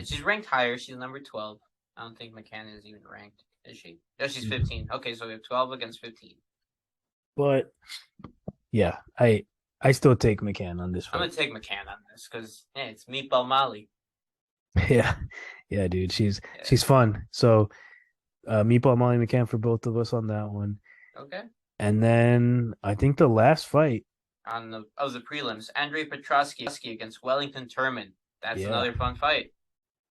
She's ranked higher. She's number 12. I don't think McCann is even ranked. Is she? No, she's 15. Okay, so we have 12 against 15. But yeah, I still take McCann on this fight. I'm gonna take McCann on this because it's Meatball Molly. Yeah, dude, she's fun. So, Meatball Molly McCann for both of us on that one. Okay. And then I think the last fight on the prelims, Andrei Petroski against Wellington Turman. That's another fun fight.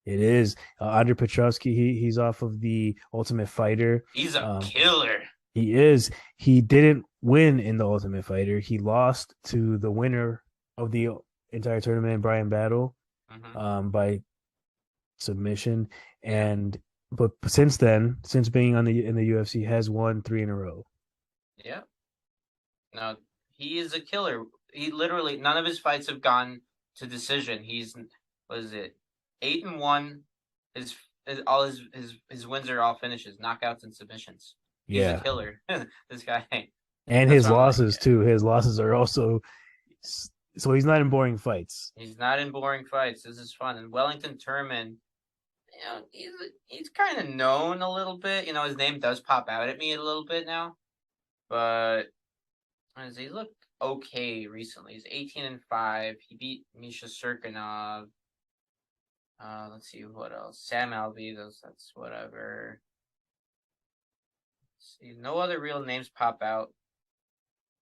It is. Andrei Petroski, he's off of the Ultimate Fighter. He's a killer. He is. He didn't win in the Ultimate Fighter. He lost to the winner of the entire tournament, Brian Battle, by submission. But since then, since being in the UFC, has won 3 in a row. Yeah. No, he is a killer. He literally, none of his fights have gone to decision. He's 8-1. All his wins are all finishes, knockouts and submissions. He's a killer. This guy. And his losses too. His losses are also, so he's not in boring fights. He's not in boring fights. This is fun. And Wellington Turman, he's kind of known a little bit. His name does pop out at me a little bit now, but he looked okay recently. He's 18-5. He beat Misha Serkinov. Let's see what else. Sam Alvey, that's whatever. Let's see, no other real names pop out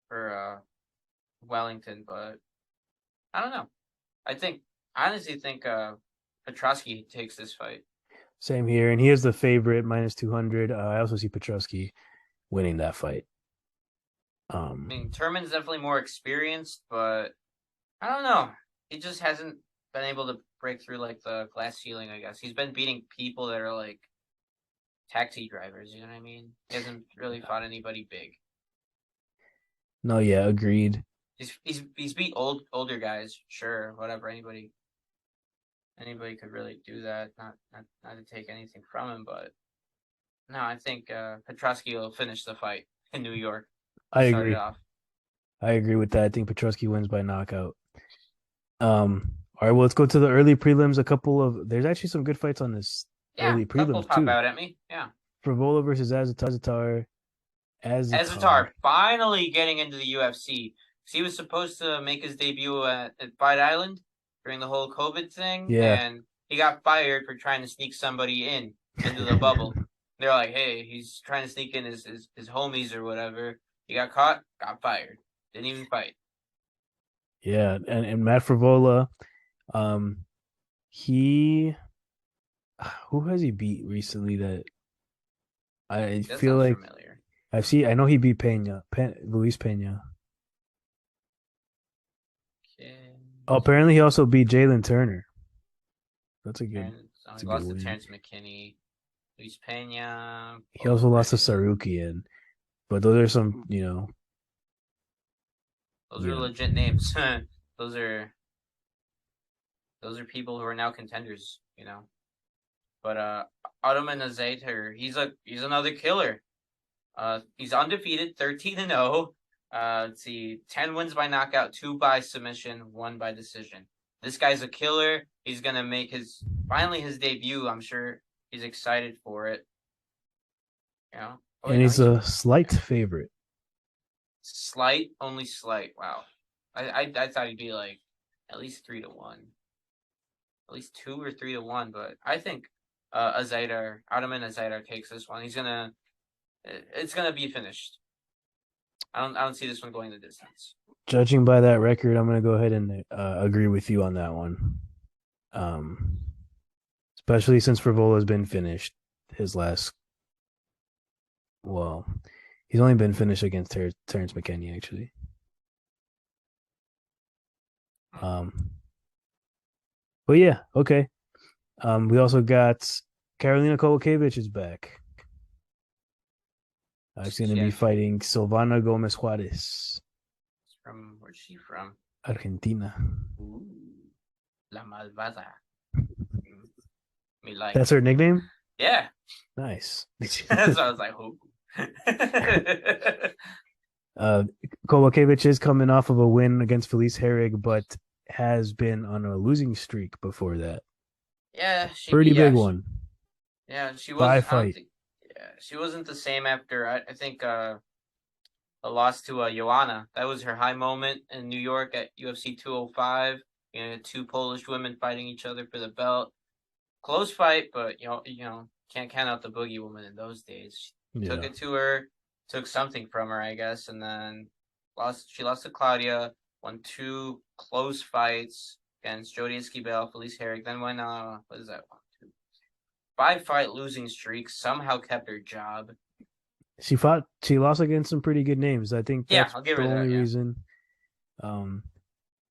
for Wellington, but I don't know. I honestly think Petroski takes this fight. Same here, and he is the favorite, -200. I also see Petroski winning that fight. I mean, Turman's definitely more experienced, but I don't know. He just hasn't been able to break through like the glass ceiling, I guess. He's been beating people that are like taxi drivers, you know what I mean? He hasn't really fought anybody big. No, yeah, agreed. He's beat older guys, sure, whatever. Anybody could really do that. Not to take anything from him, but no, I think Petroski will finish the fight in New York. I agree. I agree with that. I think Petroski wins by knockout. All right, well, let's go to the early prelims. There's actually some good fights on this early prelims pop out at me. Yeah. Frivola versus Azatar. Azatar finally getting into the UFC. He was supposed to make his debut at Fight Island during the whole COVID thing, and he got fired for trying to sneak somebody into the bubble. They're like, hey, he's trying to sneak in his homies or whatever. He got caught, got fired. Didn't even fight. Yeah, and Matt Frivola, who has he beat recently that I feel like familiar. I know he beat Luis Pena. Okay. Oh, apparently he also beat Jalen Turner. That's a good. He lost to Terrence McKinney, Luis Pena. He also lost to Sarukian, but those are some, Those are legit names. Those are people who are now contenders, But Ottoman Azatar, he's another killer. He's undefeated, 13-0. Let's see, 10 wins by knockout, 2 by submission, 1 by decision. This guy's a killer. He's gonna make his debut, I'm sure, he's excited for it. You know, and he's a slight favorite. Slight, only slight. Wow, I thought he'd be like at least 3-1, at least 2 or 3-1. But I think Ottoman Azaitar takes this one. It's gonna be finished. I don't see this one going the distance. Judging by that record, I'm gonna go ahead and agree with you on that one. Especially since Bivol has been finished his last. Well, he's only been finished against Terrence McKinney, actually. But yeah, okay. We also got Karolina Kowalkiewicz is back. She's going to be fighting Silvana Gomez Juarez. Where's she from? Argentina. Ooh, La Malvada. Me like. That's her nickname? Yeah. Nice. So I was like, who? Kowalkiewicz is coming off of a win against Felice Herrig, but has been on a losing streak before that. Yeah, pretty big one. Yeah, she was. Fight. She wasn't the same after. I think a loss to Joanna. That was her high moment in New York at UFC 205. You know, 2 Polish women fighting each other for the belt. Close fight, but you know, can't count out the Boogie Woman in those days. She took it to her, took something from her, I guess, and then she lost to Claudia, won 2 close fights against Jodie Esquibel, Felice Herrig, then went what is that, 5-fight losing streak, somehow kept her job. She lost against some pretty good names. I think that's I'll give the her only that, reason.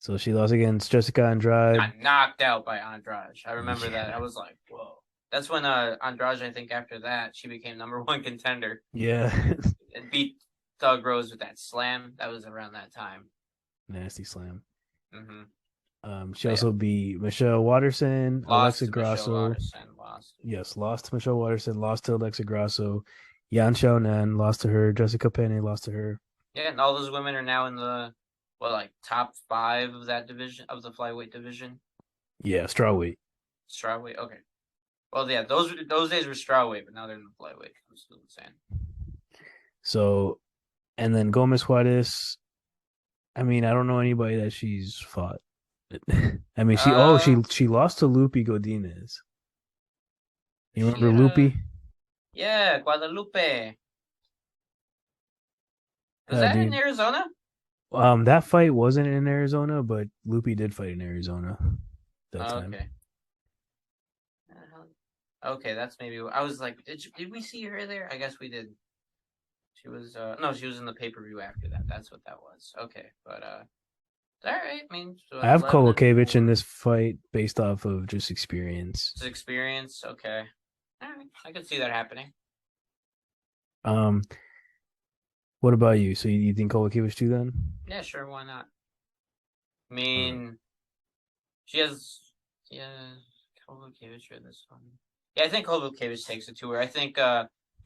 So she lost against Jessica Andrade. Got knocked out by Andrade. I remember that. I was like, whoa. That's when Andrade, I think after that, she became #1 contender. Yeah. And beat Thug Rose with that slam. That was around that time. Nasty slam. Mm-hmm. She also beat Michelle Waterson, Alexa Grasso. Yes, lost to Michelle Waterson, lost to Alexa Grasso. Yan Xiaonan lost to her. Jessica Penne lost to her. Yeah, and all those women are now in the top 5 of that division, of the flyweight division. Yeah, strawweight. Strawweight, okay. Well, yeah, those days were strawweight, but now they're in the flyweight. I'm still saying. So, and then Gomez Juarez. I mean, I don't know anybody that she's fought. I mean, she lost to Lupe Godinez. You remember Lupe? Yeah, Guadalupe. Was that in Arizona? That fight wasn't in Arizona, but Lupe did fight in Arizona that time. Okay, that's maybe. I was like, did we see her there? I guess we did. She was no, she was in the pay-per-view after that. That's what that was. Okay, but all right. I mean, so I have Kowalkiewicz in this fight based off of just experience. Just experience, okay. All right, I could see that happening. What about you? So you think Kowalkiewicz too then? Yeah, sure. Why not? I mean, she has Kowalkiewicz for this one. Yeah, I think Kowalkiewicz takes it to her. I think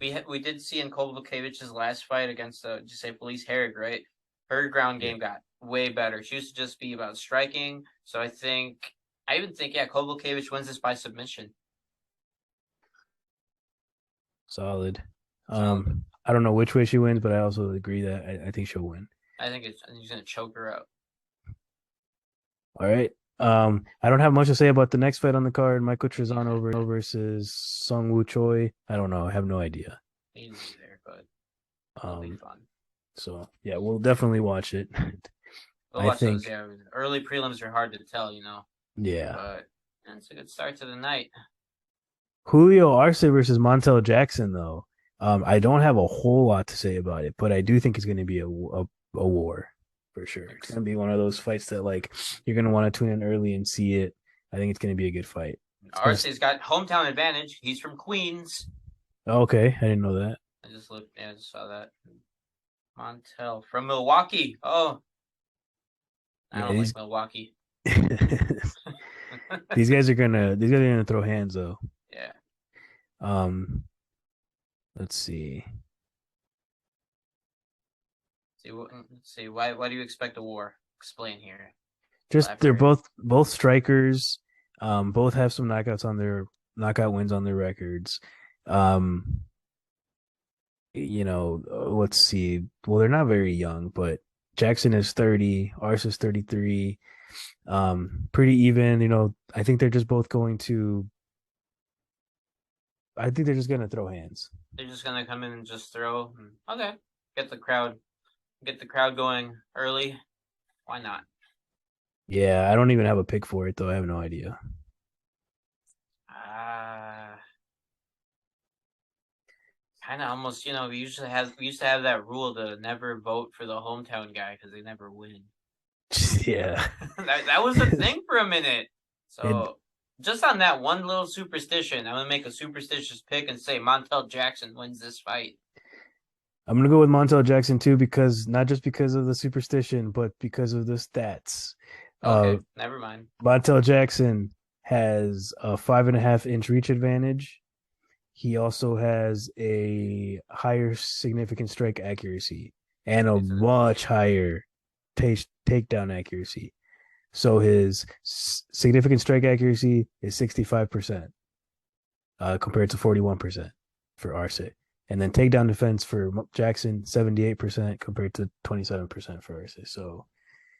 we did see in Kowalkiewicz's last fight against just say Felice Herrig, right? Her ground game got way better. She used to just be about striking. So I even think Kowalkiewicz wins this by submission. Solid. I don't know which way she wins, but I also agree that I think she'll win. I think he's gonna choke her out. All right. I don't have much to say about the next fight on the card. Michael Trizano versus Sung Woo Choi. I don't know. I have no idea. He's there, but it'll be fun. So yeah, we'll definitely watch it. I think those, early prelims are hard to tell, you know. Yeah. But it's a good start to the night. Julio Arce versus Montel Jackson, though. I don't have a whole lot to say about it, but I do think it's going to be a war for sure. It's going to be one of those fights that you're going to want to tune in early and see it. I think it's going to be a good fight. Arce's got hometown advantage. He's from Queens. Okay, I didn't know that. I just saw that. Montel from Milwaukee. Oh, I don't like Milwaukee. These guys are gonna throw hands though. Yeah. Let's see. Let's see. Why do you expect a war? Explain here. Just they're both strikers. Both have some knockouts on their knockout wins on their records. Um, let's see. Well, they're not very young, but Jackson is 30, Arce is 33. Pretty even. I think they're just both going to. I think they're just gonna throw hands. They're just gonna come in and just throw. Okay, get the crowd going early. Why not? Yeah, I don't even have a pick for it though. I have no idea. Kind of almost, we used to have that rule to never vote for the hometown guy because they never win. Yeah, that was the thing for a minute. So just on that one little superstition, I'm gonna make a superstitious pick and say Montel Jackson wins this fight. I'm gonna go with Montel Jackson too, because not just because of the superstition, but because of the stats. Okay, never mind. Montel Jackson has a 5.5-inch reach advantage. He also has a higher significant strike accuracy and a much higher takedown accuracy. So his significant strike accuracy is 65%, compared to 41% for Arce. And then takedown defense for Jackson, 78% compared to 27% for Arce. So,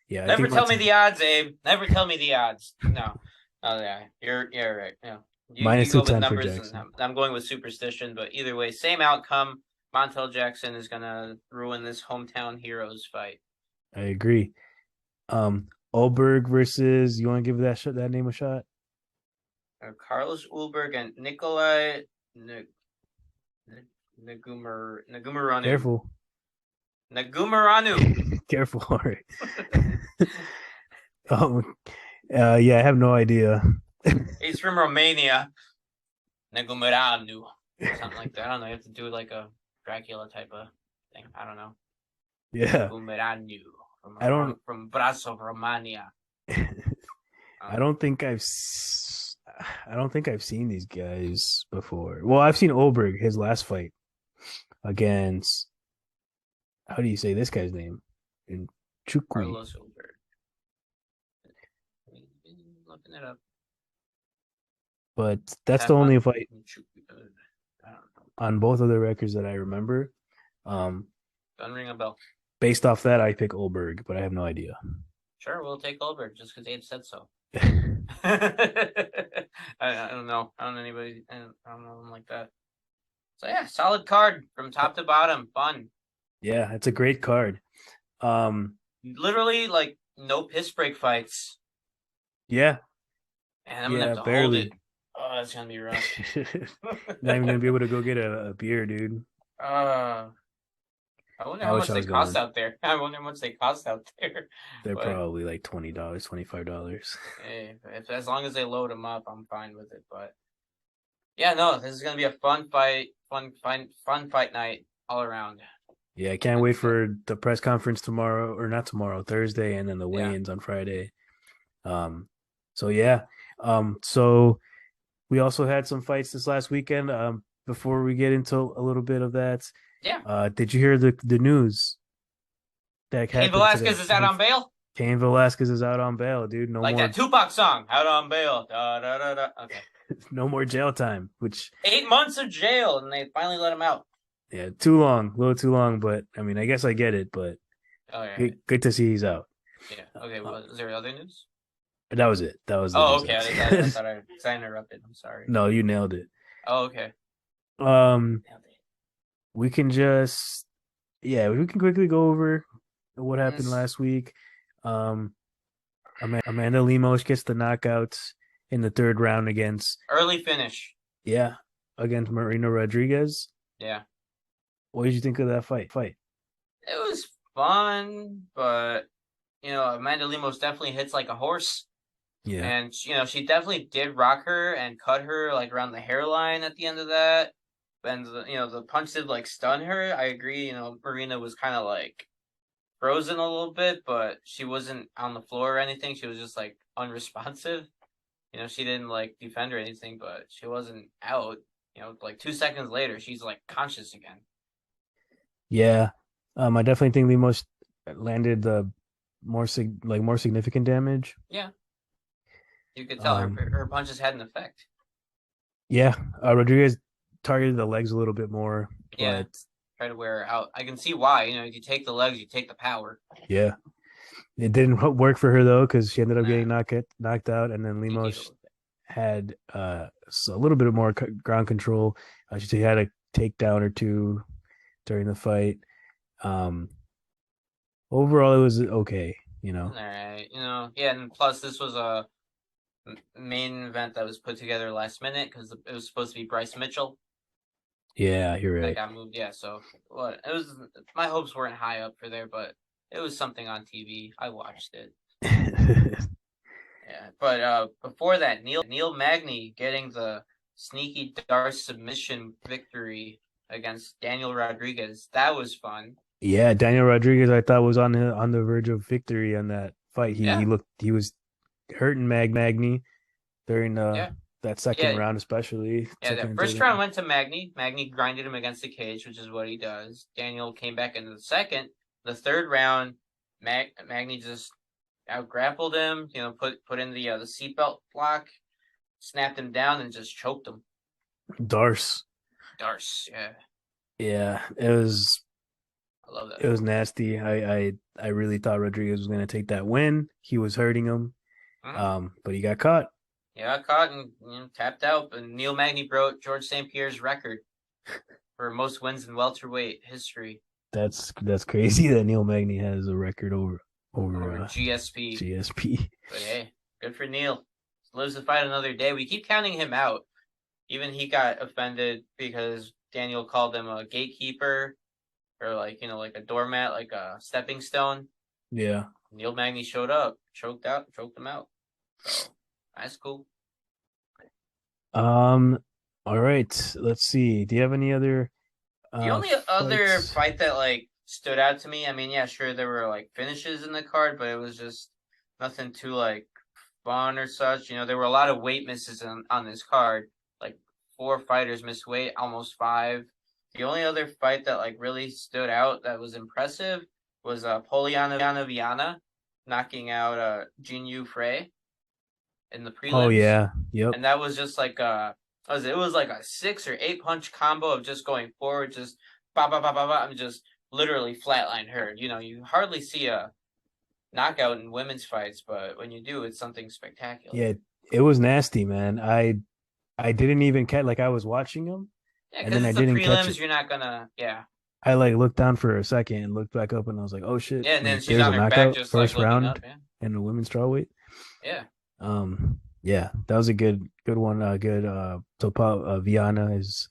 yeah. Never tell me the odds, Abe. Never tell me the odds. No. Oh, yeah. You're right. Yeah. You go with numbers, and I'm going with superstition, but either way, same outcome. Montel Jackson is going to ruin this hometown heroes fight. I agree. Ulberg versus, you want to give that name a shot? Carlos Ulberg and Nikolai Nagumaranu. Careful. Nagumaranu. Careful, all right. Yeah, I have no idea. He's from Romania. Nagumaranu. Something like that. I don't know. You have to do like a Dracula type of thing. I don't know. Yeah. Nagumaranu. From Brasso, Romania. I don't think I've seen these guys before. Well, I've seen Ulberg, his last fight against, how do you say this guy's name? In Chukwi. Carlos Ulberg. Looking it up. But that's the only fight on both of the records that I remember. Don't ring a bell. Based off that, I pick Ulberg, but I have no idea. Sure, we'll take Ulberg just because Abe said so. I don't know. I don't know anybody. I don't know them like that. So yeah, solid card from top to bottom. Fun. Yeah, it's a great card. Literally, like no piss break fights. Yeah. And I'm gonna have to hold it. Oh, that's gonna be rough. Not even gonna be able to go get a beer, dude. I wonder how much they cost out there. I wonder how much they cost out there. They're probably like $20, $25. Hey, as long as they load them up, I'm fine with it. But yeah, no, this is gonna be a fun fight, fun fight night all around. Yeah, I can't wait for the press conference tomorrow, or not tomorrow, Thursday, and then the weigh-ins on Friday. So yeah. So we also had some fights this last weekend. Before we get into a little bit of that. Yeah. Did you hear the news that Cain Velasquez is out on bail? Cain Velasquez is out on bail, dude. No like more... that Tupac song, out on bail. Da, da, da, da. Okay. No more jail time, which 8 months of jail, and they finally let him out. Yeah, too long, a little too long, but I mean, I guess I get it, but good to see he's out. Yeah. Okay. Well, is there other news? That was it. That was. Okay. I thought I interrupted. I'm sorry. No, you nailed it. Oh, okay. We can just, we can quickly go over what happened last week. Amanda Lemos gets the knockouts in the third round against early finish. Yeah, against Marina Rodriguez. Yeah. What did you think of that fight? It was fun, but Amanda Lemos definitely hits like a horse. Yeah. And she definitely did rock her and cut her like around the hairline at the end of that. And the punch did like stun her. I agree. Marina was kind of like frozen a little bit, but she wasn't on the floor or anything. She was just like unresponsive. She didn't like defend or anything, but she wasn't out. Like 2 seconds later, she's like conscious again. Yeah, I definitely think Lemos landed the more significant damage. Yeah, you could tell her punches had an effect. Yeah, Rodriguez targeted the legs a little bit more, Yeah, but try to wear her out. I can see why. You know, you take the legs, you take the power. yeah, it didn't work for her though because she ended up getting Nah, knocked out, and then you Lemos deal with it. had a little bit more ground control. She had a takedown or two during the fight. Um, Overall, it was okay. You know. All right, you know, yeah, and plus this was a main event that was put together last minute because it was supposed to be Bryce Mitchell Yeah, you're that right. got moved. Yeah, so what it was, my hopes weren't high up for there, but it was something on TV. I watched it. Yeah, but before that, Neil Magny getting the sneaky Darce submission victory against Daniel Rodriguez. That was fun. Yeah, Daniel Rodriguez, I thought was on the verge of victory on that fight. Yeah, He was hurting Magny during yeah, that second yeah, round, especially yeah. second The and third first round round. went to Magny. Magny grinded him against the cage, which is what he does. Daniel came back into the second. The third round, Magny just out grappled him. You know, put in the seatbelt block, snapped him down, and just choked him. Darce. Darce, yeah, Yeah, I love that it was move. nasty. I really thought Rodriguez was gonna take that win. He was hurting him. Hmm. But he got caught. Yeah, caught and tapped out. And Neil Magny broke George St. Pierre's record for most wins in welterweight history That's crazy that Neil Magny has a record over over GSP. GSP. But hey, good for Neil. Lives to fight another day. We keep counting him out. Even he got offended because Daniel called him a gatekeeper or like a doormat, like a stepping stone. Yeah. Neil Magny showed up, choked him out. So that's cool. Um. All right. Let's see. Do you have any other The only other fights? fight that like stood out to me, I mean, yeah, sure there were like finishes in the card, but it was just nothing too like fun or such. You know, there were a lot of weight misses on this card. Like 4 fighters missed weight, almost five. The only other fight that like really stood out that was impressive was Poliana Viana knocking out Jinyu Frey in the Oh prelims. yeah. Yep. And that was just like it was like a 6 or 8 punch combo of just going forward, just ba ba ba ba ba, and just literally flatline her. You know, you hardly see a knockout in women's fights, but when you do, it's something spectacular. Yeah. It was nasty, man. I didn't even catch like I was watching him Yeah, and because then I it's the didn't catch prelims. it. You're not gonna, yeah, I like looked down for a second and looked back up and I was like, oh shit, yeah. And then like she's there's on a her back, knockout just like first looking up. round Yeah, in the women's strawweight. yeah, Yeah, that was a good one. Good Topa Viana is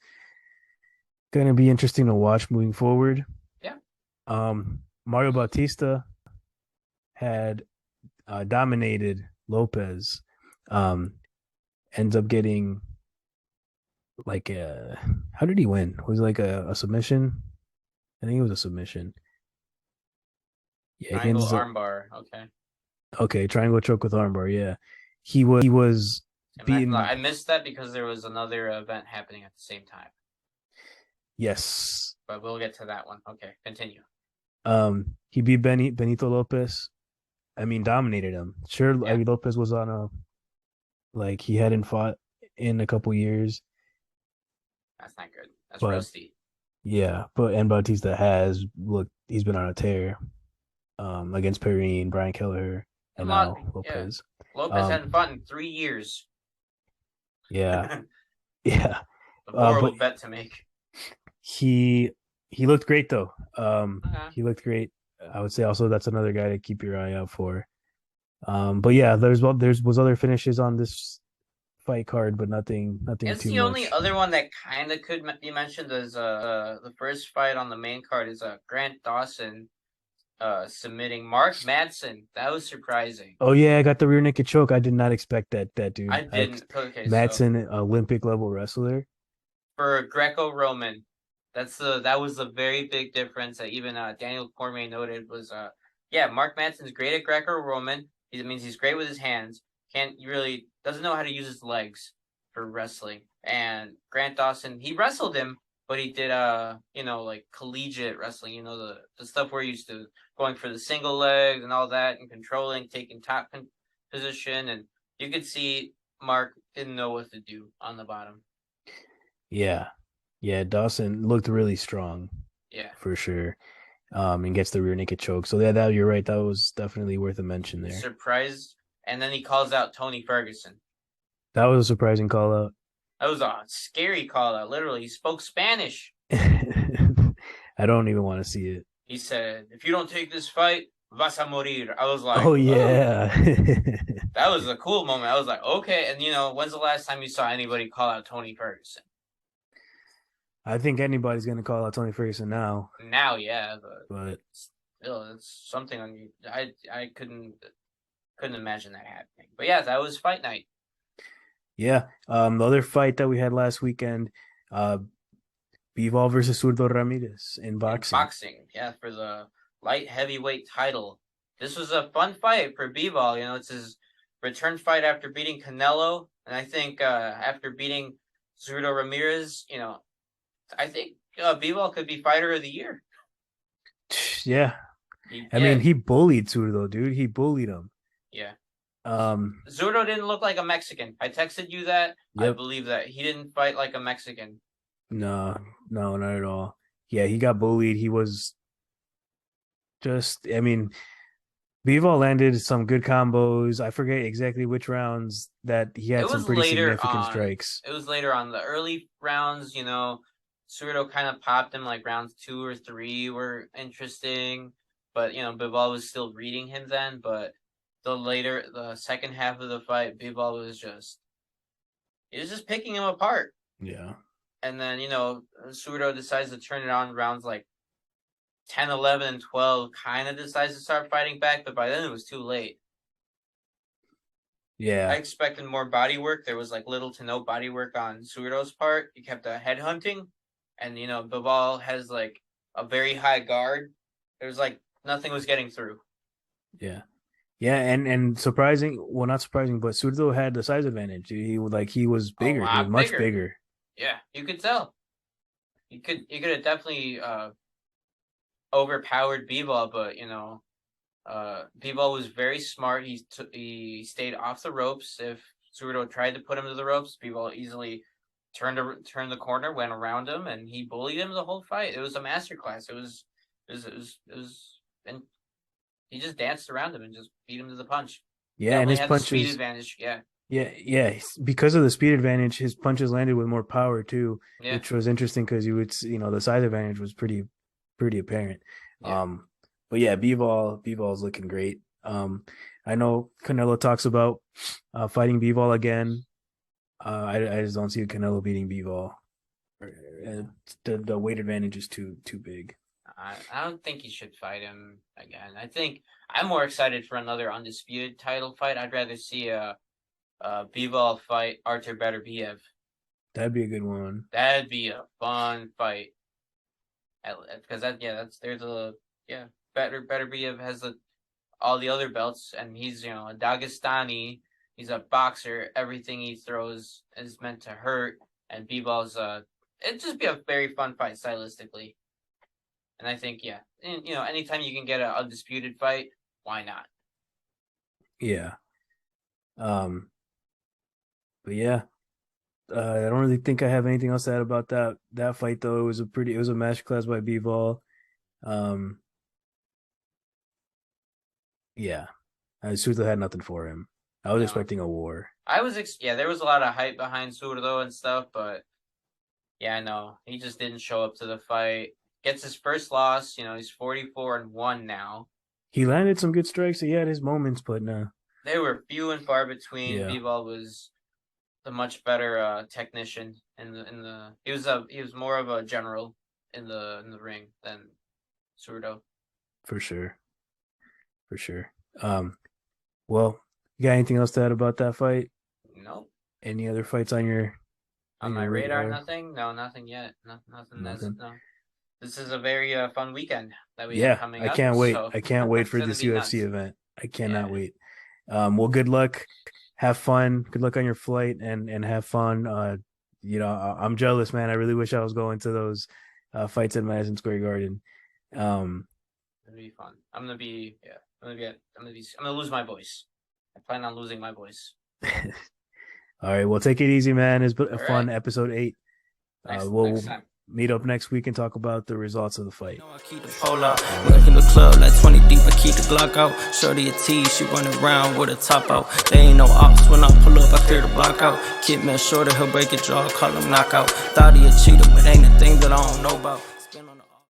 gonna be interesting to watch moving forward. yeah. Mario Bautista had dominated Lopez. Um, ends up getting like a how did he win? Was it like a submission? I think it was a submission. Yeah, he Triangle ends up armbar. Okay. okay, triangle choke with armbar. Yeah, he was I'm not gonna lie. beaten. I missed that because there was another event happening at the same time. Yes. But we'll get to that one. Okay, continue. He beat Benito Lopez. I mean, dominated him. Sure, I Yeah, mean, Lopez was on a like he hadn't fought in a couple years, that's not good. That's but roasty. yeah, but and Bautista has looked. He's been on a tear. Against Pereira, Brian Kelleher, and now Yeah. Lopez. Lopez Um, hadn't fought in 3 years. yeah, A yeah. But horrible bet to make. he he looked great though. Okay. He looked great. I would say also that's another guy to keep your eye out for. But yeah, there's was other finishes on this fight card, but nothing It's too the only much. other one that kind of could be mentioned as the first fight on the main card is Grant Dawson submitting Mark Madsen. That was surprising. Oh yeah, I got the rear naked choke. I did not expect that I dude. didn't. Okay, so Madsen, Olympic level wrestler. for Greco-Roman, that was the very big difference that even Daniel Cormier noted was yeah, Mark Madsen's great at Greco-Roman. It means he's great with his hands. Can't really doesn't know how to use his legs for wrestling. And Grant Dawson, he wrestled him, but he did like collegiate wrestling. You know the stuff we're used to, going for the single legs and all that, and controlling, taking position, and you could see Mark didn't know what to do on the bottom. Yeah. Yeah, Dawson looked really strong Yeah. for sure. And gets the rear naked choke. So yeah, that you're right. That was definitely worth a mention there. Surprised. And then he calls out Tony Ferguson. That was a surprising call out. That was a scary call out. Literally, he spoke Spanish. I don't even want to see it. He said, "If you don't take this fight, vas a morir." I was like, Oh yeah. that was a cool moment. I was like, okay. And when's the last time you saw anybody call out Tony Ferguson? I think anybody's gonna call out Tony Ferguson now. Now, yeah, But still, it's something I couldn't imagine that happening. But yeah, that was fight night. yeah. The other fight that we had last weekend, Bivol versus Zurdo Ramirez in boxing. Yeah, for the light heavyweight title. This was a fun fight for Bivol. It's his return fight after beating Canelo, and I think after beating Zurdo Ramirez, I think Bivol could be fighter of the year. Yeah. I mean, he bullied Zurdo, dude. He bullied him. Yeah. Zurdo didn't look like a Mexican. I texted you that. Yep. I believe that. He didn't fight like a Mexican. No, not at all. Yeah, he got bullied. He was I mean, Bivol landed some good combos. I forget exactly which rounds that he had some pretty significant strikes. It was later on. The early rounds, Zurdo kind of popped him, like rounds 2 or 3 were interesting. But, Bivol was still reading him then. But the second half of the fight, Bivol was just picking him apart. Yeah. And then, Zurdo decides to turn it on rounds like 10, 11, and 12, kind of decides to start fighting back, but by then it was too late. Yeah. I expected more body work. There was like little to no body work on Zurdo's part. He kept head hunting, and, Bivol has like a very high guard. There's like nothing was getting through. Yeah. Yeah, and surprising, well, not surprising, but Zurdo had the size advantage. He was bigger. He was much bigger. Yeah, you could tell. You could have definitely overpowered Bivol, but Bivol was very smart. He stayed off the ropes. If Zurdo tried to put him to the ropes, Bivol easily turned the corner, went around him, and he bullied him the whole fight. It was a masterclass. It was, and he just danced around him and just beat him to the punch. Yeah, and his punches, speed advantage. Yeah. Yeah. Because of the speed advantage, his punches landed with more power too, which was interesting because you would, the size advantage was pretty apparent. Yeah. But yeah, Bivol's looking great. I know Canelo talks about fighting Bivol again. I just don't see Canelo beating Bivol. The weight advantage is too big. I don't think he should fight him again. I think I'm more excited for another undisputed title fight. I'd rather see a Bivol fight Artur Beterbiev. That'd be a good one. That'd be a fun fight. Because Beterbiev has all the other belts, and he's a Dagestani. He's a boxer. Everything he throws is meant to hurt, and Bivol's it'd just be a very fun fight stylistically. And I think anytime you can get an undisputed fight, why not? Yeah. But yeah. I don't really think I have anything else to add about that fight though. It was a masterclass by Bivol. Yeah. Zurdo had nothing for him. I was expecting a war. There was a lot of hype behind Zurdo and stuff, but no, he just didn't show up to the fight. Gets his first loss. He's 44-1 now. He landed some good strikes. He had his moments, but no. They were few and far between. Yeah. Bivol was the much better technician he was more of a general in the ring than Zurdo. For sure. Well, you got anything else to add about that fight? No. Any other fights on my radar? Nothing. No, nothing yet. Nothing. No. This is a very fun weekend that we have coming up. I can't wait. I can't wait for this UFC event. I cannot wait. Well, good luck. Have fun. Good luck on your flight and have fun. I'm jealous, man. I really wish I was going to those fights at Madison Square Garden. It'll be fun. I'm gonna lose my voice. I plan on losing my voice. All right. Well, take it easy, man. It's a fun episode 8. We'll next time. meet up next week and talk about the results of the fight. I keep the pole out. Work in the club like 20 deep. I keep the Glock out. Shorty a T, she running around with a top out. They ain't no ops when I pull up. I clear the block out. Kid man shorter, he'll break your jaw. Call him knockout. Thought he a cheater, but ain't a thing that I don't know about. Spin on the